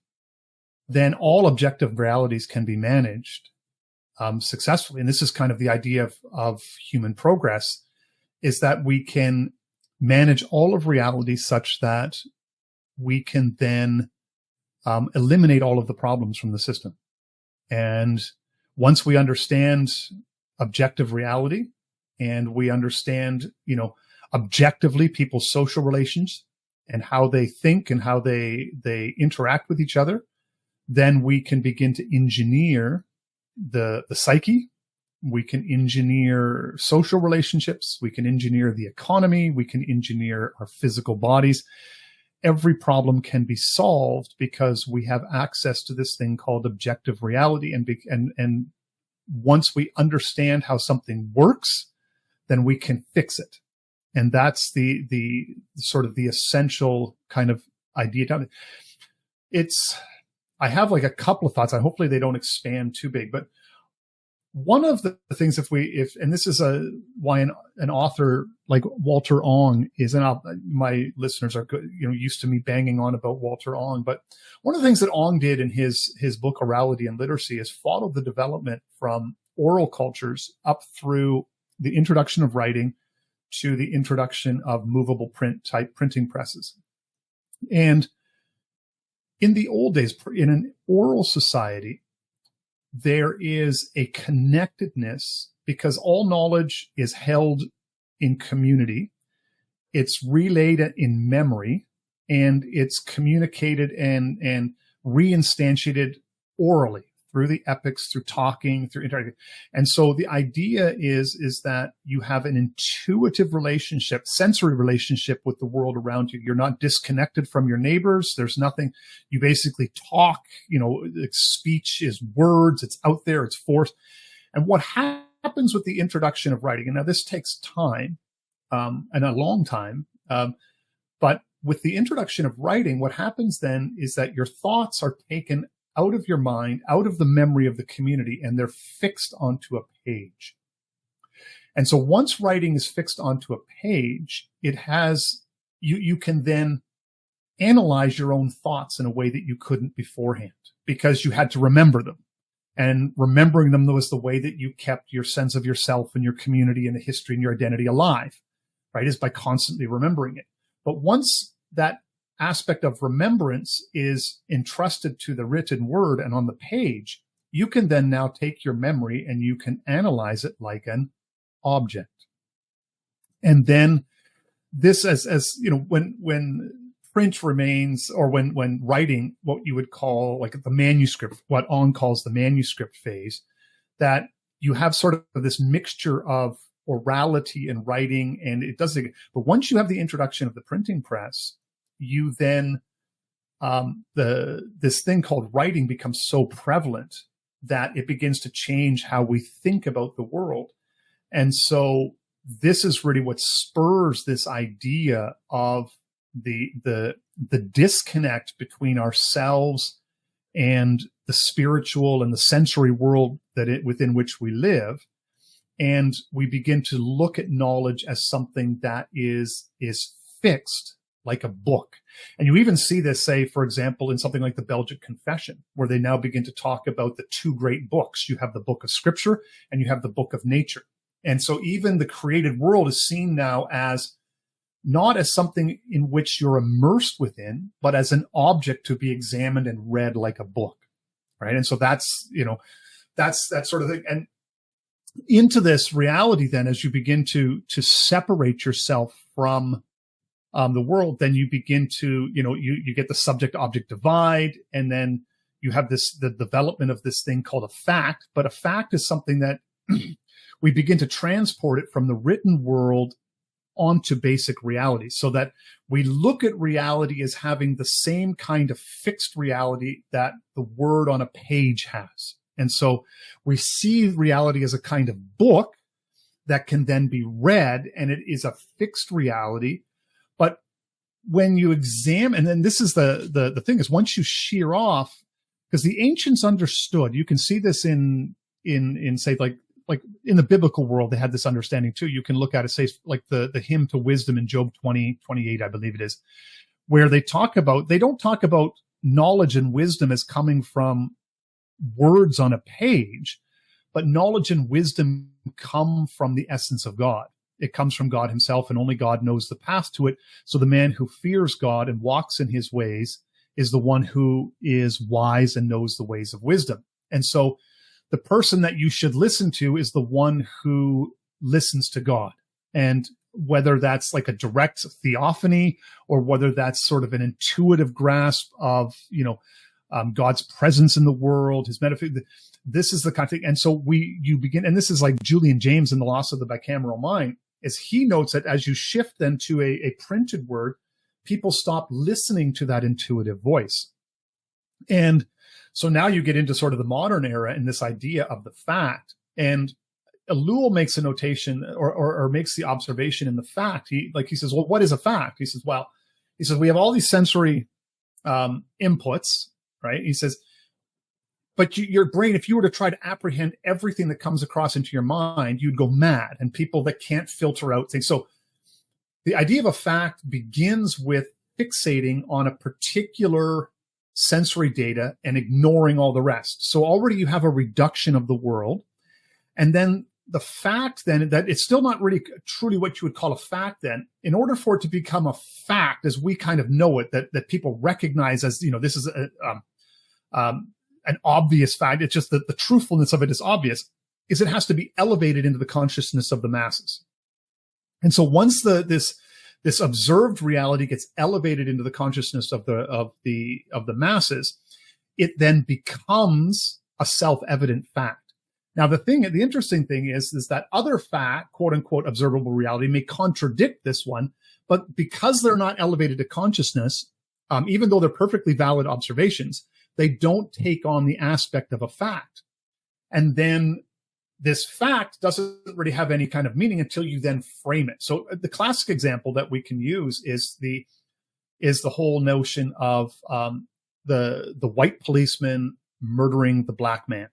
Speaker 1: then all objective realities can be managed successfully. And this is kind of the idea of human progress, is that we can manage all of reality such that we can then eliminate all of the problems from the system. And once we understand objective reality and we understand, objectively people's social relations and how they think and how they interact with each other, then we can begin to engineer the psyche. We can engineer social relationships. We can engineer the economy. We can engineer our physical bodies. Every problem can be solved because we have access to this thing called objective reality. And once we understand how something works, then we can fix it. And that's the sort of the essential kind of idea. I have like a couple of thoughts. Hopefully they don't expand too big, but one of the things, and this is why an author like Walter Ong is, and my listeners are good, used to me banging on about Walter Ong, but one of the things that Ong did in his book Orality and Literacy is follow the development from oral cultures up through the introduction of writing to the introduction of movable print type printing presses. And in the old days, in an oral society, there is a connectedness because all knowledge is held in community. It's relayed in memory, and it's communicated and reinstantiated orally through the epics, through talking, through interacting. And so the idea is that you have an intuitive relationship, sensory relationship with the world around you. You're not disconnected from your neighbors. There's nothing. You basically talk, speech is words. It's out there. It's force. And what happens with the introduction of writing, and now this takes time, and a long time, but with the introduction of writing, what happens then is that your thoughts are taken out of your mind, out of the memory of the community, and they're fixed onto a page. And so once writing is fixed onto a page, it has, you can then analyze your own thoughts in a way that you couldn't beforehand because you had to remember them. And remembering them was the way that you kept your sense of yourself and your community and the history and your identity alive, right? Is by constantly remembering it. But once that aspect of remembrance is entrusted to the written word and on the page, you can then now take your memory and you can analyze it like an object. And then this, as when print remains, or when writing, what you would call like the manuscript, what Ong calls the manuscript phase, that you have sort of this mixture of orality and writing, and it doesn't. But once you have the introduction of the printing press, you then this thing called writing becomes so prevalent that it begins to change how we think about the world. And so this is really what spurs this idea of the the disconnect between ourselves and the spiritual and the sensory world within which we live. And we begin to look at knowledge as something that is fixed, like a book. And you even see this, say, for example, in something like the Belgic Confession, where they now begin to talk about the two great books. You have the book of scripture and you have the book of nature. And so even the created world is seen now as not as something in which you're immersed within, but as an object to be examined and read like a book, right? And so that's that sort of thing. And into this reality, then, as you begin to separate yourself from the world, then you begin to, you get the subject-object divide, and then you have the development of this thing called a fact. But a fact is something that we begin to transport it from the written world onto basic reality, so that we look at reality as having the same kind of fixed reality that the word on a page has. And so we see reality as a kind of book that can then be read, and it is a fixed reality. But when you examine, and then this is the thing is, once you shear off, because the ancients understood, you can see this in say, like in the biblical world, they had this understanding too. You can look at it, say, like the hymn to wisdom in Job 20:28, I believe it is, where they don't talk about knowledge and wisdom as coming from words on a page, but knowledge and wisdom come from the essence of God. It comes from God himself, and only God knows the path to it. So the man who fears God and walks in his ways is the one who is wise and knows the ways of wisdom. And so the person that you should listen to is the one who listens to God. And whether that's like a direct theophany, or whether that's sort of an intuitive grasp of, God's presence in the world, his metaphysics, this is the kind of thing. And so you begin, and this is like Julian James in The Loss of the Bicameral Mind, is he notes that as you shift then to a printed word, people stop listening to that intuitive voice. And so now you get into sort of the modern era and this idea of the fact. And Ellul makes a notation or makes the observation in the fact. He says, well, what is a fact? He says, we have all these sensory inputs, right? He says, but your brain, if you were to try to apprehend everything that comes across into your mind, you'd go mad. And people that can't filter out things. So the idea of a fact begins with fixating on a particular sensory data and ignoring all the rest. So already you have a reduction of the world. And then the fact then, that it's still not really truly what you would call a fact then, in order for it to become a fact as we kind of know it, that people recognize as, this is an obvious fact. It's just that the truthfulness of it is obvious, is it has to be elevated into the consciousness of the masses. And so once this observed reality gets elevated into the consciousness of the masses, it then becomes a self-evident fact. Now, the interesting thing is that other fact, quote unquote, observable reality may contradict this one, but because they're not elevated to consciousness, even though they're perfectly valid observations, they don't take on the aspect of a fact. And then this fact doesn't really have any kind of meaning until you then frame it. So the classic example that we can use is the whole notion of the white policeman murdering the black man,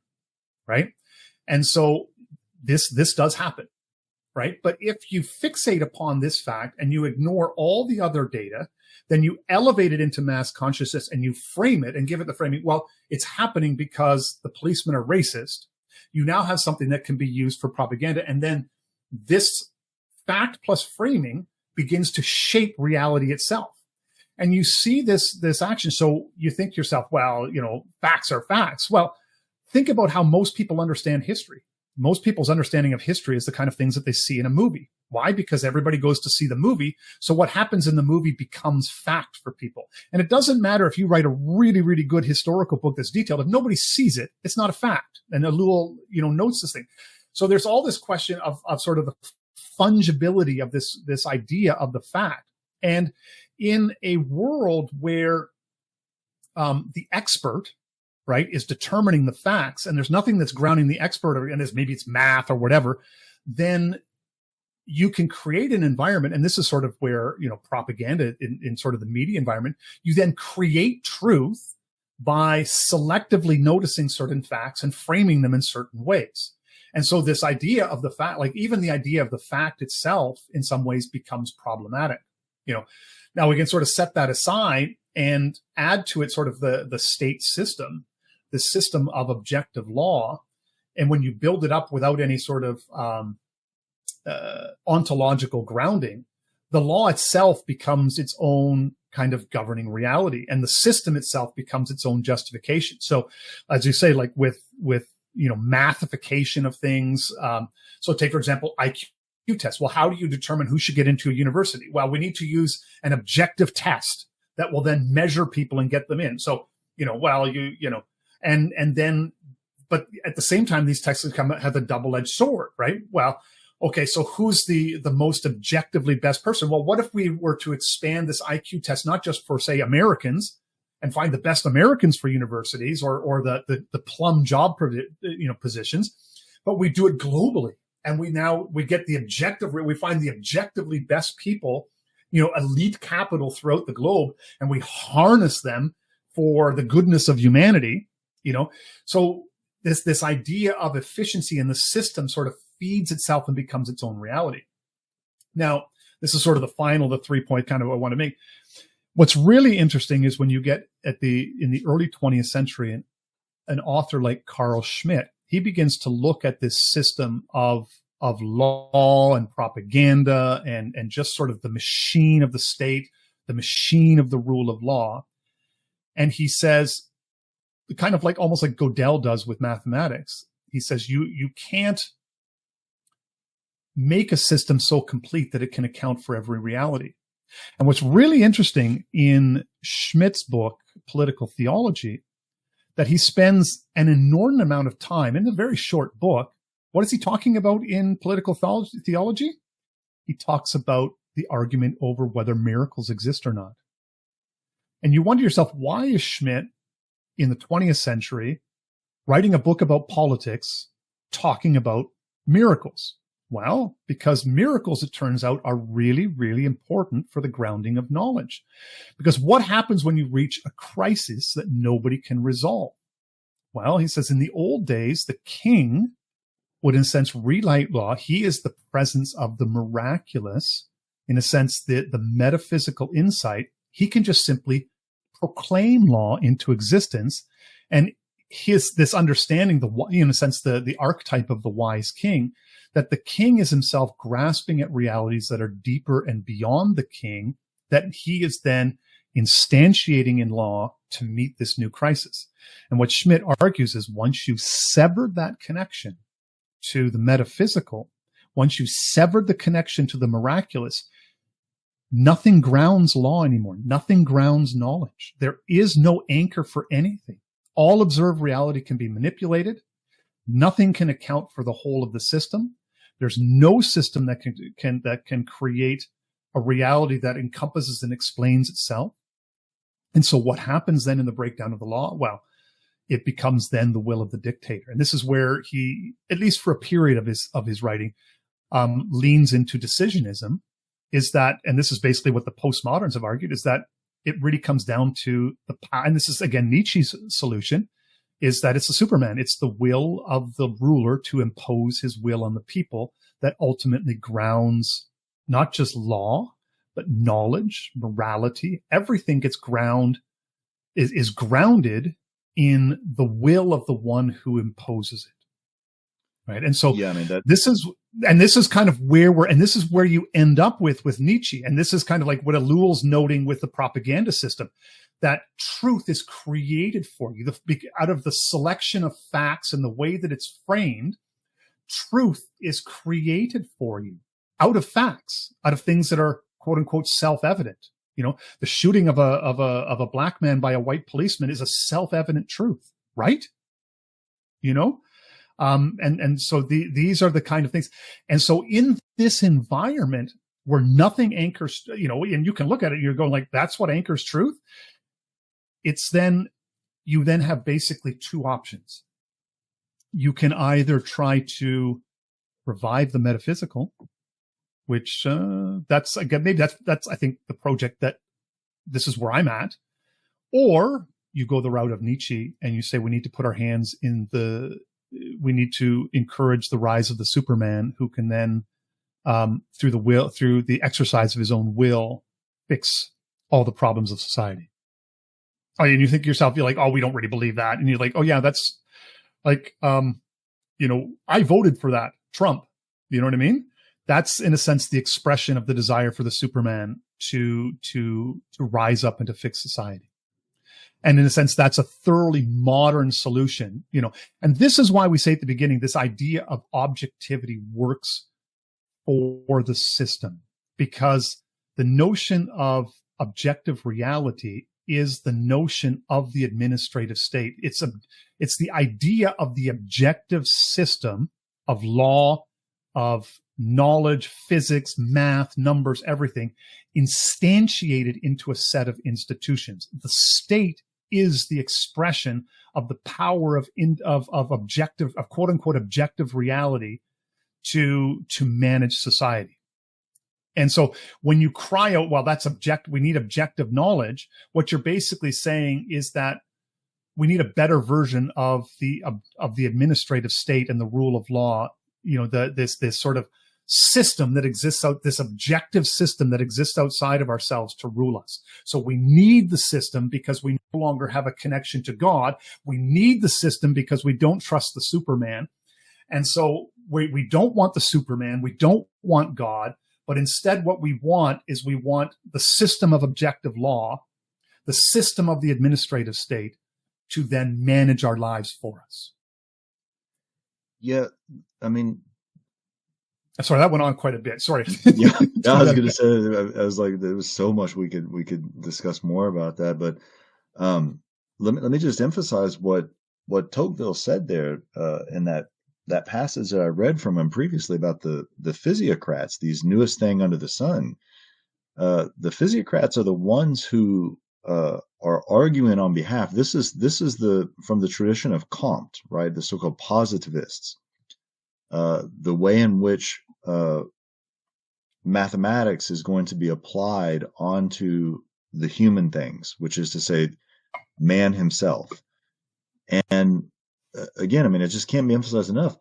Speaker 1: right? And so this does happen, right? But if you fixate upon this fact and you ignore all the other data, then you elevate it into mass consciousness and you frame it and give it the framing. Well, it's happening because the policemen are racist. You now have something that can be used for propaganda. And then this fact plus framing begins to shape reality itself. And you see this action. So you think to yourself, well, facts are facts. Well, think about how most people understand history. Most people's understanding of history is the kind of things that they see in a movie. Why? Because everybody goes to see the movie. So what happens in the movie becomes fact for people. And it doesn't matter if you write a really, really good historical book that's detailed. If nobody sees it, it's not a fact. And Ellul, notes this thing. So there's all this question of sort of the fungibility of this idea of the fact. And in a world where the expert, right, is determining the facts, and there's nothing that's grounding the expert, and maybe it's math or whatever, then you can create an environment, and this is sort of where, propaganda in sort of the media environment, you then create truth by selectively noticing certain facts and framing them in certain ways. And so this idea of the fact, like even the idea of the fact itself in some ways becomes problematic. Now we can sort of set that aside and add to it sort of the state system, the system of objective law. And when you build it up without any sort of ontological grounding, the law itself becomes its own kind of governing reality, and the system itself becomes its own justification. So, as you say, like with mathification of things. So, take for example IQ tests. Well, how do you determine who should get into a university? Well, we need to use an objective test that will then measure people and get them in. So, and then, but at the same time, these tests have a double-edged sword, right? Well, okay, so who's the most objectively best person? Well, what if we were to expand this IQ test, not just for, say, Americans, and find the best Americans for universities or the plum job, positions, but we do it globally. And we get we find the objectively best people, elite capital throughout the globe, and we harness them for the goodness of humanity, So this idea of efficiency in the system sort of feeds itself and becomes its own reality. Now, this is sort of the 3-point kind of what I want to make. What's really interesting is when you get in the early 20th century, an author like Carl Schmitt, he begins to look at this system of law and propaganda and just sort of the machine of the state, the machine of the rule of law. And he says, kind of like almost like Gödel does with mathematics, he says you can't make a system so complete that it can account for every reality. And what's really interesting in Schmitt's book, Political Theology, that he spends an inordinate amount of time in a very short book. What is he talking about in Political Theology? He talks about the argument over whether miracles exist or not. And you wonder yourself, why is Schmitt in the 20th century writing a book about politics talking about miracles? Well, because miracles, it turns out, are really, really important for the grounding of knowledge. Because what happens when you reach a crisis that nobody can resolve? Well, he says in the old days, the king would, in a sense, relight law. He is the presence of the miraculous, in a sense, the metaphysical insight. He can just simply proclaim law into existence. And this understanding, in a sense, the archetype of the wise king, that the king is himself grasping at realities that are deeper and beyond the king, that he is then instantiating in law to meet this new crisis. And what Schmitt argues is once you've severed that connection to the metaphysical, once you've severed the connection to the miraculous, nothing grounds law anymore. Nothing grounds knowledge. There is no anchor for anything. All observed reality can be manipulated. Nothing can account for the whole of the system. There's no system that can create a reality that encompasses and explains itself. And so what happens then in the breakdown of the law? Well, it becomes then the will of the dictator. And this is where he, at least for a period of his writing, leans into decisionism, is that, and this is basically what the postmoderns have argued, is that it really comes down to and this is again Nietzsche's solution, is that it's the Superman. It's the will of the ruler to impose his will on the people that ultimately grounds not just law, but knowledge, morality. Everything gets is grounded in the will of the one who imposes it. Right. And so this is kind of where this is where you end up with Nietzsche. And this is kind of like what Ellul's noting with the propaganda system, that truth is created for you out of the selection of facts and the way that it's framed. Truth is created for you out of facts, out of things that are quote unquote self-evident. The shooting of a black man by a white policeman is a self-evident truth, right? And so these are the kind of things. And so in this environment where nothing anchors, and you can look at it, you're going like, that's what anchors truth. You then have basically two options. You can either try to revive the metaphysical, which that's again, maybe that's I think the project that this is where I'm at. Or you go the route of Nietzsche and you say we need to put our hands in we need to encourage the rise of the Superman who can then through the exercise of his own will, fix all the problems of society. Oh, and you think to yourself, you're like, oh, we don't really believe that. And you're like, oh yeah, that's like, I voted for that Trump. You know what I mean? That's in a sense the expression of the desire for the Superman to rise up and to fix society. And in a sense, that's a thoroughly modern solution, and this is why we say at the beginning, this idea of objectivity works for the system, because the notion of objective reality is the notion of the administrative state. It's the idea of the objective system of law, of knowledge, physics, math, numbers, everything instantiated into a set of institutions. The state is the expression of the power of quote unquote objective reality to manage society. And so when you cry out, well, that's we need objective knowledge, what you're basically saying is that we need a better version of the administrative state and the rule of law, this sort of system that exists this objective system that exists outside of ourselves to rule us. So we need the system because we no longer have a connection to God. We need the system because we don't trust the Superman. And so we don't want the Superman. We don't want God. But instead, what we want is we want the system of objective law, the system of the administrative state to then manage our lives for us.
Speaker 2: Yeah, I mean,
Speaker 1: sorry, that went on quite a bit. Sorry.
Speaker 2: Yeah, I was going to say, I was like, there was so much we could discuss more about that. But let me just emphasize what Tocqueville said there in that passage that I read from him previously about the physiocrats, these newest thing under the sun. The physiocrats are the ones who are arguing on behalf. This is from the tradition of Comte, right? The so-called positivists. The way in which mathematics is going to be applied onto the human things, which is to say, man himself. And again, I mean, it just can't be emphasized enough.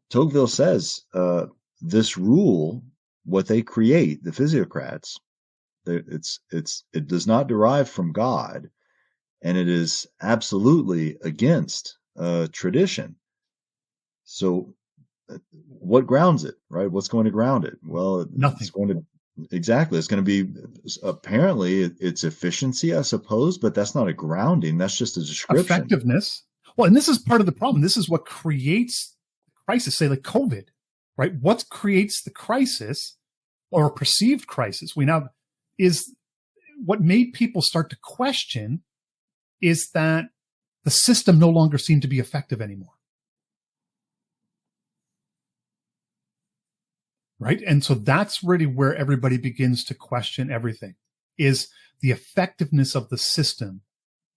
Speaker 2: Tocqueville says this rule, what they create, the physiocrats, it does not derive from God, and it is absolutely against tradition. So what grounds it, right? What's going to ground it? Well,
Speaker 1: nothing.
Speaker 2: It's going to be apparently its efficiency, I suppose, but that's not a grounding. That's just a description.
Speaker 1: Effectiveness. Well, and this is part of the problem. This is what creates crisis, say like COVID, right? What creates the crisis or perceived crisis is what made people start to question is that the system no longer seemed to be effective anymore. Right? And so that's really where everybody begins to question everything, is the effectiveness of the system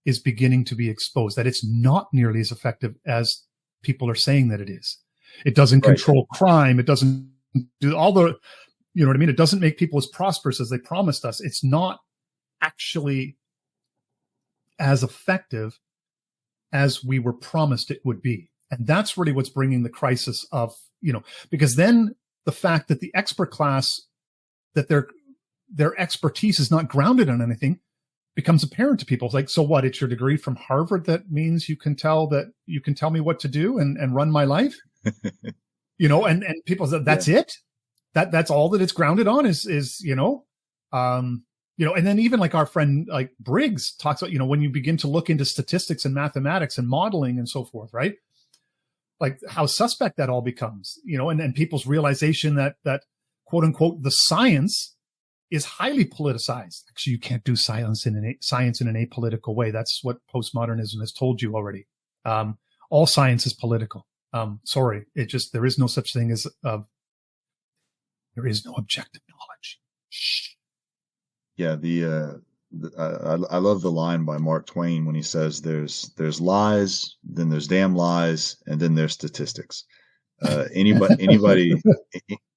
Speaker 1: is beginning to be exposed, that it's not nearly as effective as people are saying that it is. It doesn't control crime. It doesn't do all the, you know what I mean? It doesn't make people as prosperous as they promised us. It's not actually as effective as we were promised it would be. And that's really what's bringing the crisis of, because then the fact that the expert class, that their expertise is not grounded on anything, becomes apparent to people. It's like, so what? It's your degree from Harvard that means you can tell me what to do and run my life, and people say that's it. That's all that it's grounded on is and then even like our friend like Briggs talks about, when you begin to look into statistics and mathematics and modeling and so forth, right? Like how suspect that all becomes, and people's realization that quote unquote the science is highly politicized. Actually, you can't do science in an apolitical way. That's what postmodernism has told you already. All science is political. Sorry, there is no such thing as there is no objective knowledge. Shh.
Speaker 2: Yeah, I love the line by Mark Twain when he says there's lies, then there's damn lies, and then there's statistics. Anybody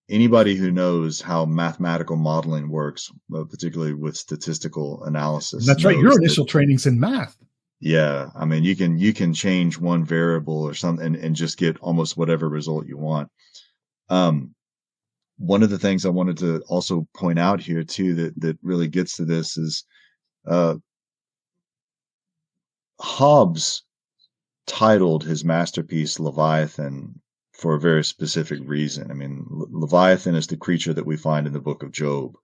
Speaker 2: anybody who knows how mathematical modeling works, particularly with statistical analysis,
Speaker 1: That's right. Your
Speaker 2: knows that,
Speaker 1: initial training's in math.
Speaker 2: yeah, I mean, you can change one variable or something and just get almost whatever result you want. Um, One of the things I wanted to also point out here too that really gets to this is uh, Hobbes titled his masterpiece Leviathan for a very specific reason. I mean, Leviathan is the creature that we find in the book of Job,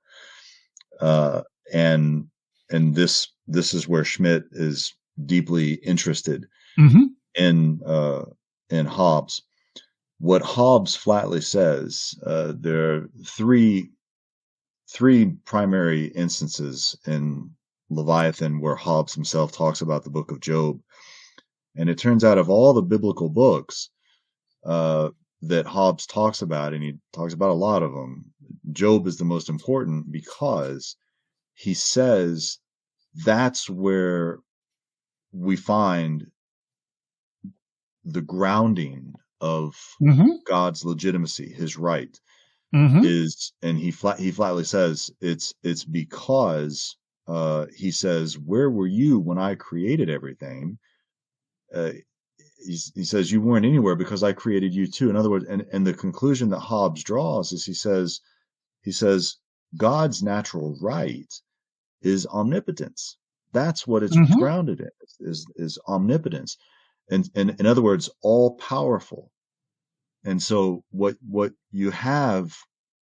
Speaker 2: uh, and this is where Schmidt is deeply interested
Speaker 1: Mm-hmm.
Speaker 2: in Hobbes. What Hobbes flatly says, there are three primary instances in Leviathan where Hobbes himself talks about the book of Job. And it turns out of all the biblical books uh, that Hobbes talks about, and he talks about a lot of them, Job is the most important because he says that's where we find the grounding of
Speaker 1: Mm-hmm.
Speaker 2: God's legitimacy, his right
Speaker 1: Mm-hmm.
Speaker 2: is, and he flatly says it's because he says, where were you when I created everything? Uh, he says you weren't anywhere because I created you too. In other words, and the conclusion that Hobbes draws is he says God's natural right is omnipotence. That's what it's
Speaker 1: Mm-hmm.
Speaker 2: grounded in, is omnipotence, and in other words, all powerful. And so what you have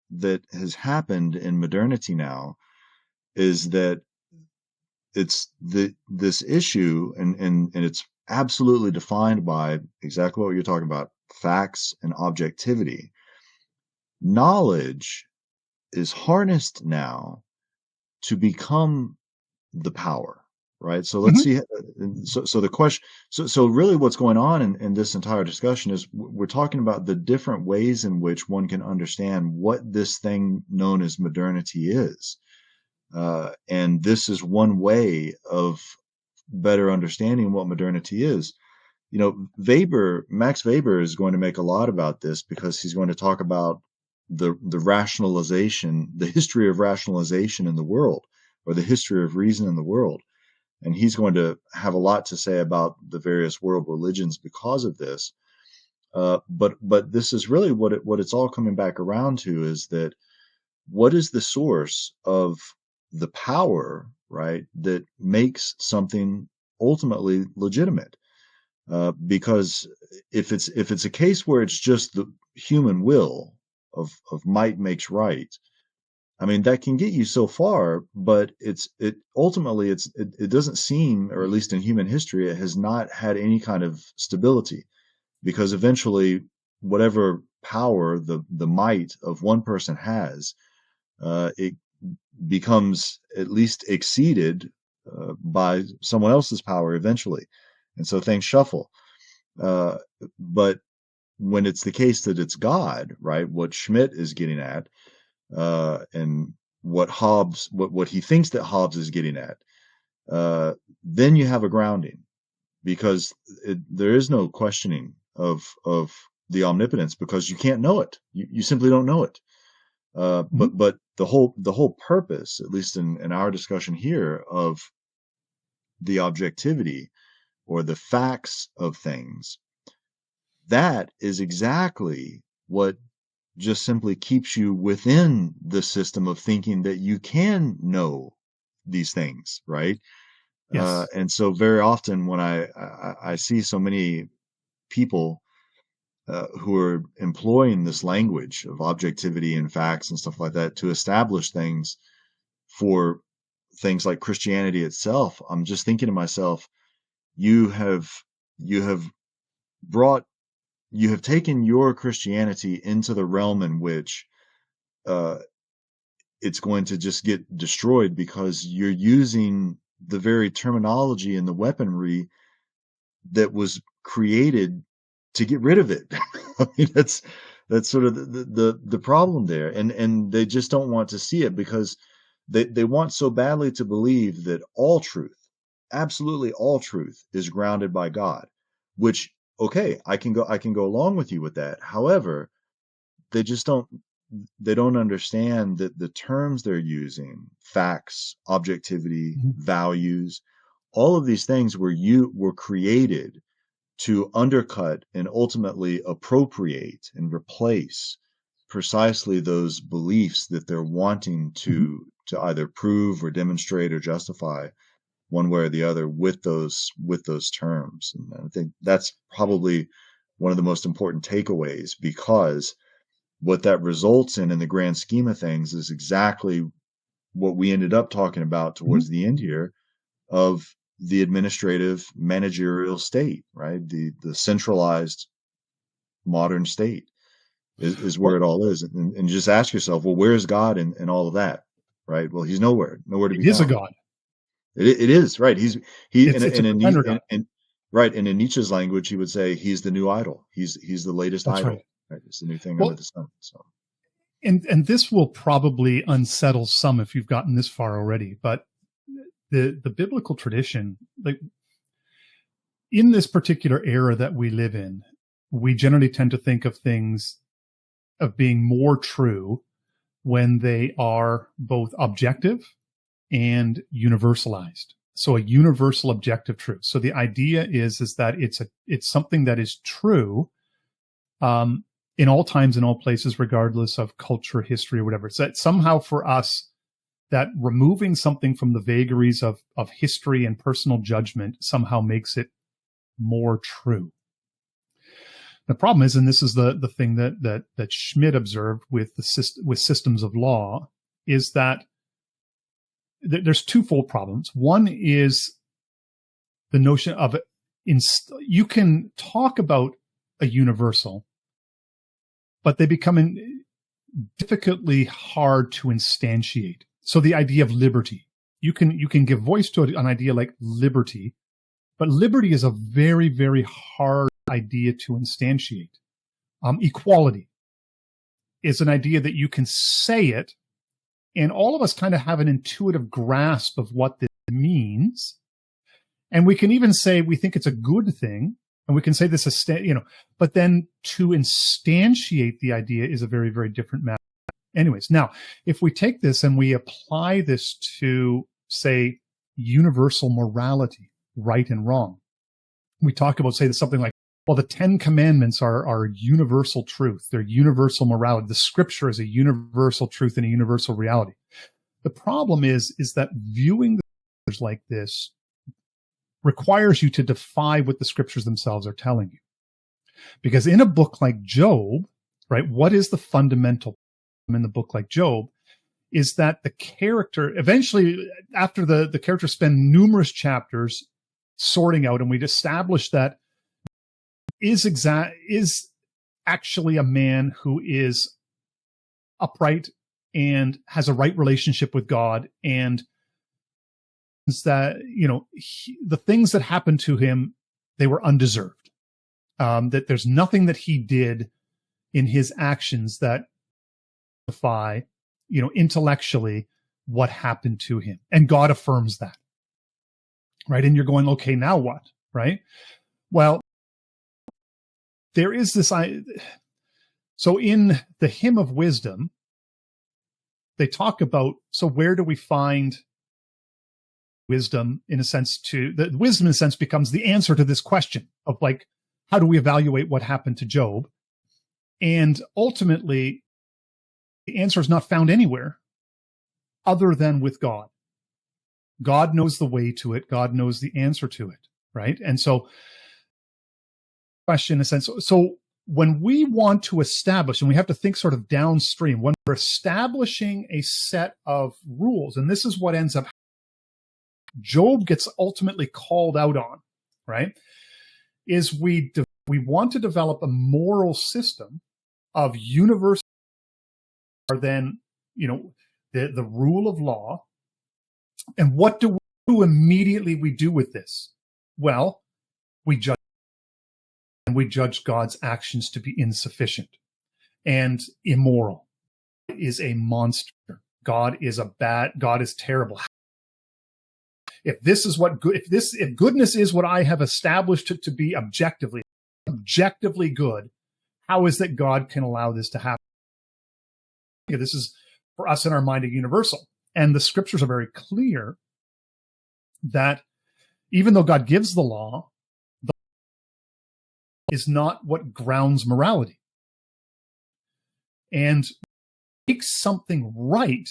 Speaker 2: that has happened in modernity now is that this issue, and it's absolutely defined by exactly what you're talking about, facts and objectivity. Knowledge is harnessed now to become the power, right? So let's
Speaker 1: Mm-hmm.
Speaker 2: see. So the question, so really what's going on in this entire discussion is we're talking about the different ways in which one can understand what this thing known as modernity is. And this is one way of better understanding what modernity is. Max Weber is going to make a lot about this because he's going to talk about the rationalization, the history of rationalization in the world, or the history of reason in the world. And he's going to have a lot to say about the various world religions because of this. But this is really what it's all coming back around to, is that what is the source of the power, right, that makes something ultimately legitimate? Because if it's a case where it's just the human will of might makes right, I mean that can get you so far, but it ultimately it doesn't seem, or at least in human history, it has not had any kind of stability, because eventually whatever power the might of one person has, it becomes at least exceeded by someone else's power eventually, and so things shuffle. Uh, but when it's the case that it's God, right? What Schmidt is getting at, and what he thinks that Hobbes is getting at, then you have a grounding, because there is no questioning of the omnipotence, because you can't know it. You simply don't know it.
Speaker 1: Mm-hmm.
Speaker 2: But the whole purpose, at least in our discussion here, of the objectivity or the facts of things, that is exactly what just simply keeps you within the system of thinking that you can know these things, right?
Speaker 1: Yes.
Speaker 2: And so very often when I see so many people who are employing this language of objectivity and facts and stuff like that to establish things for things like Christianity itself, I'm just thinking to myself, you have you have brought you have taken your Christianity into the realm in which uh, it's going to just get destroyed, because you're using the very terminology and the weaponry that was created to get rid of it. I mean, that's sort of the problem there, and they just don't want to see it, because they want so badly to believe that all truth, absolutely all truth, is grounded by God. Which, okay, I can go along with you with that. However, they just don't they don't understand that the terms they're using, facts, objectivity, values, all of these things were created to undercut and ultimately appropriate and replace precisely those beliefs that they're wanting to either prove or demonstrate or justify one way or the other with those terms. And I think that's probably one of the most important takeaways, because what that results in the grand scheme of things is exactly what we ended up talking about towards the end here of the administrative managerial state, right? The centralized modern state is where it all is. And just ask yourself, well, where's God in all of that? Right? Well, he's nowhere to be found.
Speaker 1: He is a God.
Speaker 2: It is, right. Right. And in Nietzsche's language, he would say he's the new idol. He's the latest
Speaker 1: That's
Speaker 2: idol.
Speaker 1: Right.
Speaker 2: Right? It's the new thing under the sun. So,
Speaker 1: and this will probably unsettle some if you've gotten this far already, but the biblical tradition, like in this particular era that we live in, we generally tend to think of things of being more true when they are both objective and universalized. So a universal objective truth. So the idea is that it's something that is true in all times, in all places, regardless of culture, history, or whatever. So that somehow for us, that removing something from the vagaries of history and personal judgment somehow makes it more true. The problem is, and this is the thing that Schmidt observed with systems of law, is that there's twofold problems. One is the notion of you can talk about a universal, but they become difficultly hard to instantiate. So the idea of liberty, you can give voice to an idea like liberty, but liberty is a very, very hard idea to instantiate. Equality is an idea that you can say it, and all of us kind of have an intuitive grasp of what this means. And we can even say we think it's a good thing, and we can say this is, but then to instantiate the idea is a very, very different matter. Anyways, now, if we take this and we apply this to, say, universal morality, right and wrong, we talk about, say, something like, well, the 10 Commandments are universal truth. They're universal morality. The Scripture is a universal truth and a universal reality. The problem is that viewing the Scriptures like this requires you to defy what the Scriptures themselves are telling you. Because in a book like Job, right, what is the fundamental in the book like Job is that the character, eventually, after the characters spend numerous chapters sorting out, and we'd established that is actually a man who is upright and has a right relationship with God, and is that, the things that happened to him, they were undeserved. That there's nothing that he did in his actions that justify, intellectually what happened to him. And God affirms that. Right? And you're going, okay, now what? Right? Well, there is this, so in the Hymn of Wisdom, they talk about, so where do we find wisdom in a sense the wisdom in a sense becomes the answer to this question of like, how do we evaluate what happened to Job? And ultimately, the answer is not found anywhere other than with God. God knows the way to it. God knows the answer to it, right? And so, question in a sense, so when we want to establish, and we have to think sort of downstream, when we're establishing a set of rules, and this is what ends up, Job gets ultimately called out on, right? Is we want to develop a moral system of universal, or then, the rule of law. And what do immediately we do with this? Well, we judge God's actions to be insufficient and immoral. God is a monster. God is terrible. If goodness is what I have established it to be objectively good, how is that God can allow this to happen? this is for us in our mind a universal. And the scriptures are very clear that even though God gives the law, the law is not what grounds morality. And what makes something right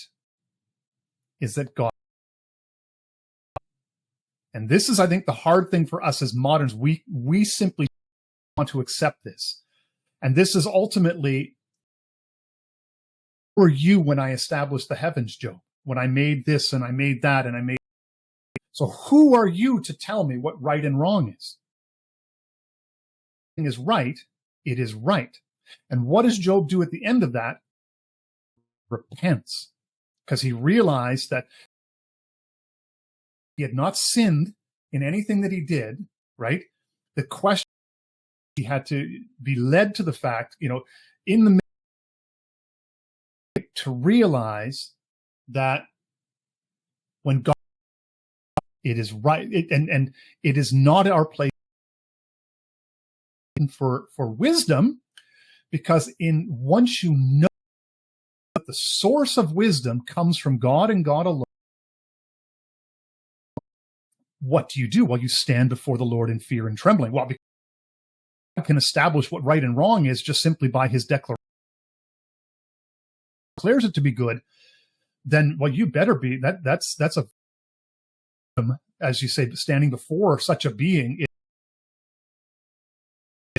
Speaker 1: is that God. And this is, I think, the hard thing for us as moderns. We simply want to accept this. And this is ultimately, who are you when I established the heavens, Job? When I made this and I made that and I made. So who are you to tell me what right and wrong is? Is right, it is right. And what does Job do at the end of that? Repents. Because he realized that he had not sinned in anything that he did, right? The question, he had to be led to the fact, in the to realize that when God, it is right, and it is not our place for wisdom, because once you know that the source of wisdom comes from God and God alone, what do? Well, you stand before the Lord in fear and trembling. Well, because God can establish what right and wrong is just simply by his declaration. Declares it to be good, then, well, you better be. That's a, as you say, standing before such a being, it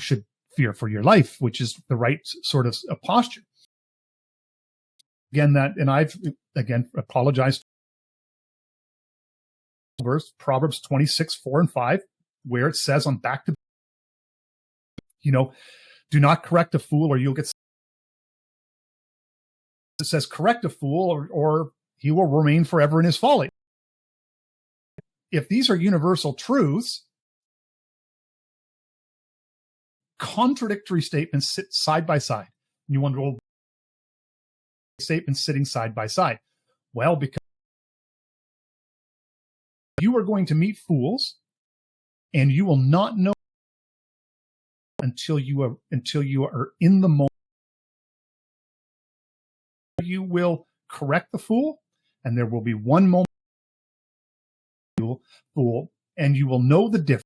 Speaker 1: should fear for your life, which is the right sort of a posture. Again, I've apologized. Verse Proverbs 26:4-5, where it says, I'm back to, do not correct a fool or you'll get. It says correct a fool or he will remain forever in his folly. If these are universal truths, contradictory statements sit side by side. And you wonder, well, statements sitting side by side. Well, because you are going to meet fools, and you will not know until you are in the moment. You will correct the fool, and there will be one moment fool, and you will know the difference.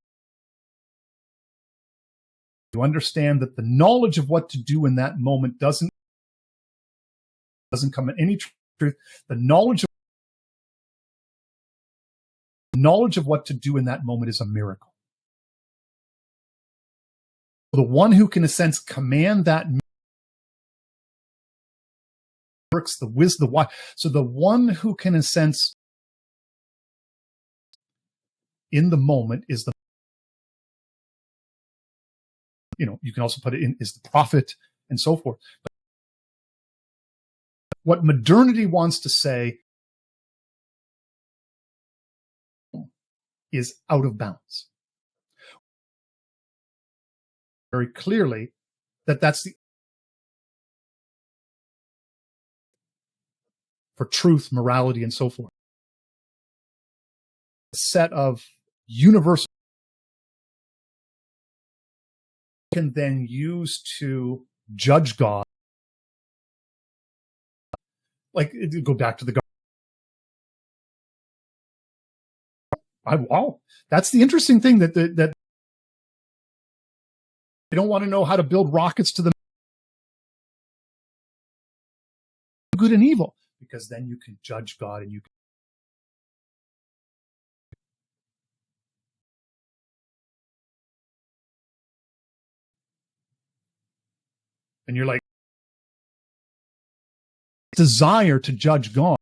Speaker 1: You understand that the knowledge of what to do in that moment doesn't come in any truth. The knowledge of what to do in that moment is a miracle. The one who can, in a sense, command that works the wisdom, the why. So the one who can, in a sense, in the moment is the, you can also put it in, is the prophet and so forth. But what modernity wants to say is out of bounds. Very clearly that's the for truth, morality, and so forth. A set of universal can then use to judge God. Like, go back to the wow, that's the interesting thing that they don't want to know how to build rockets to the good and evil, because then you can judge God and you're like, desire to judge God.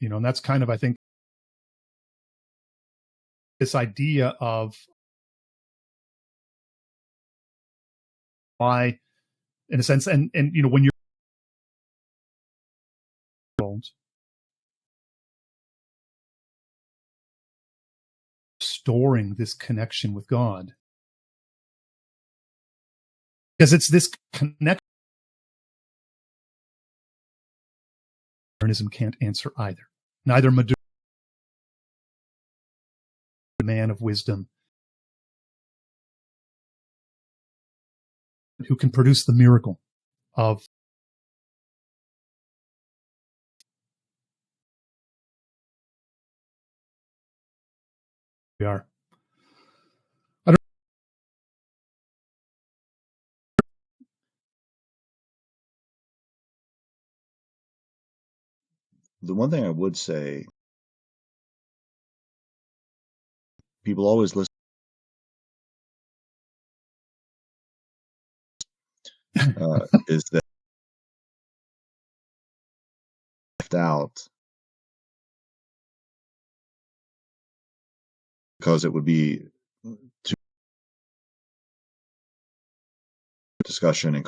Speaker 1: And that's kind of, I think, this idea of why, in a sense, and when you're restoring this connection with God, because it's this connection modernism can't answer either. Neither modernity, the man of wisdom, who can produce the miracle of we are.
Speaker 2: The one thing I would say, people always listen is that left out because it would be too discussion and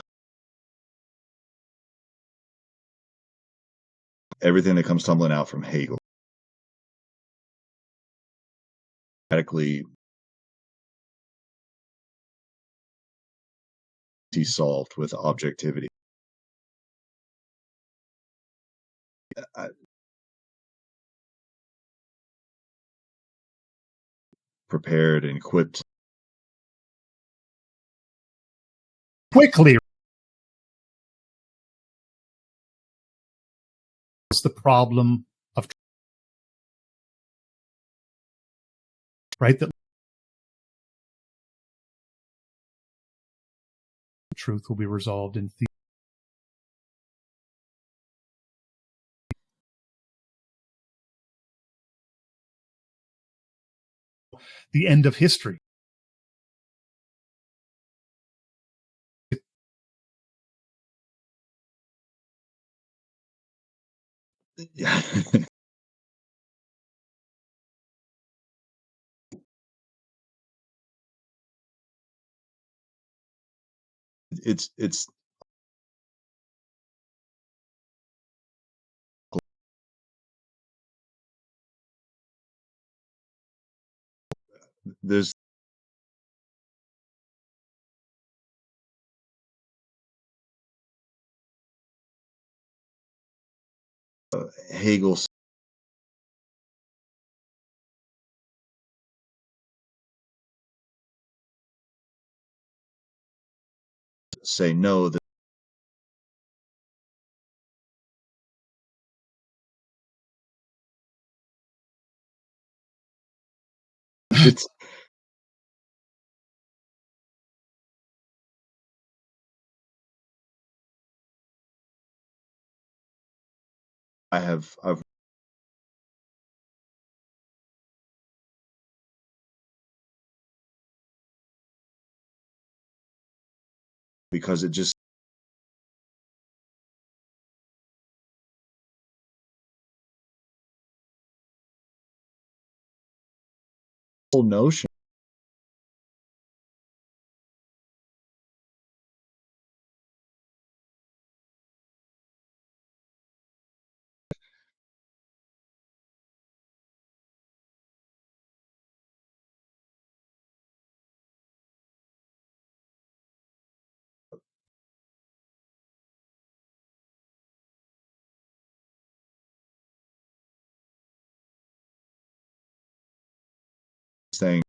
Speaker 2: everything that comes tumbling out from Hegel radically solved with objectivity. Prepared and equipped
Speaker 1: Quickly, the problem of right that truth will be resolved in the end of history.
Speaker 2: Yeah. It's there's Hegel say no, that it's I've because it just whole notion saying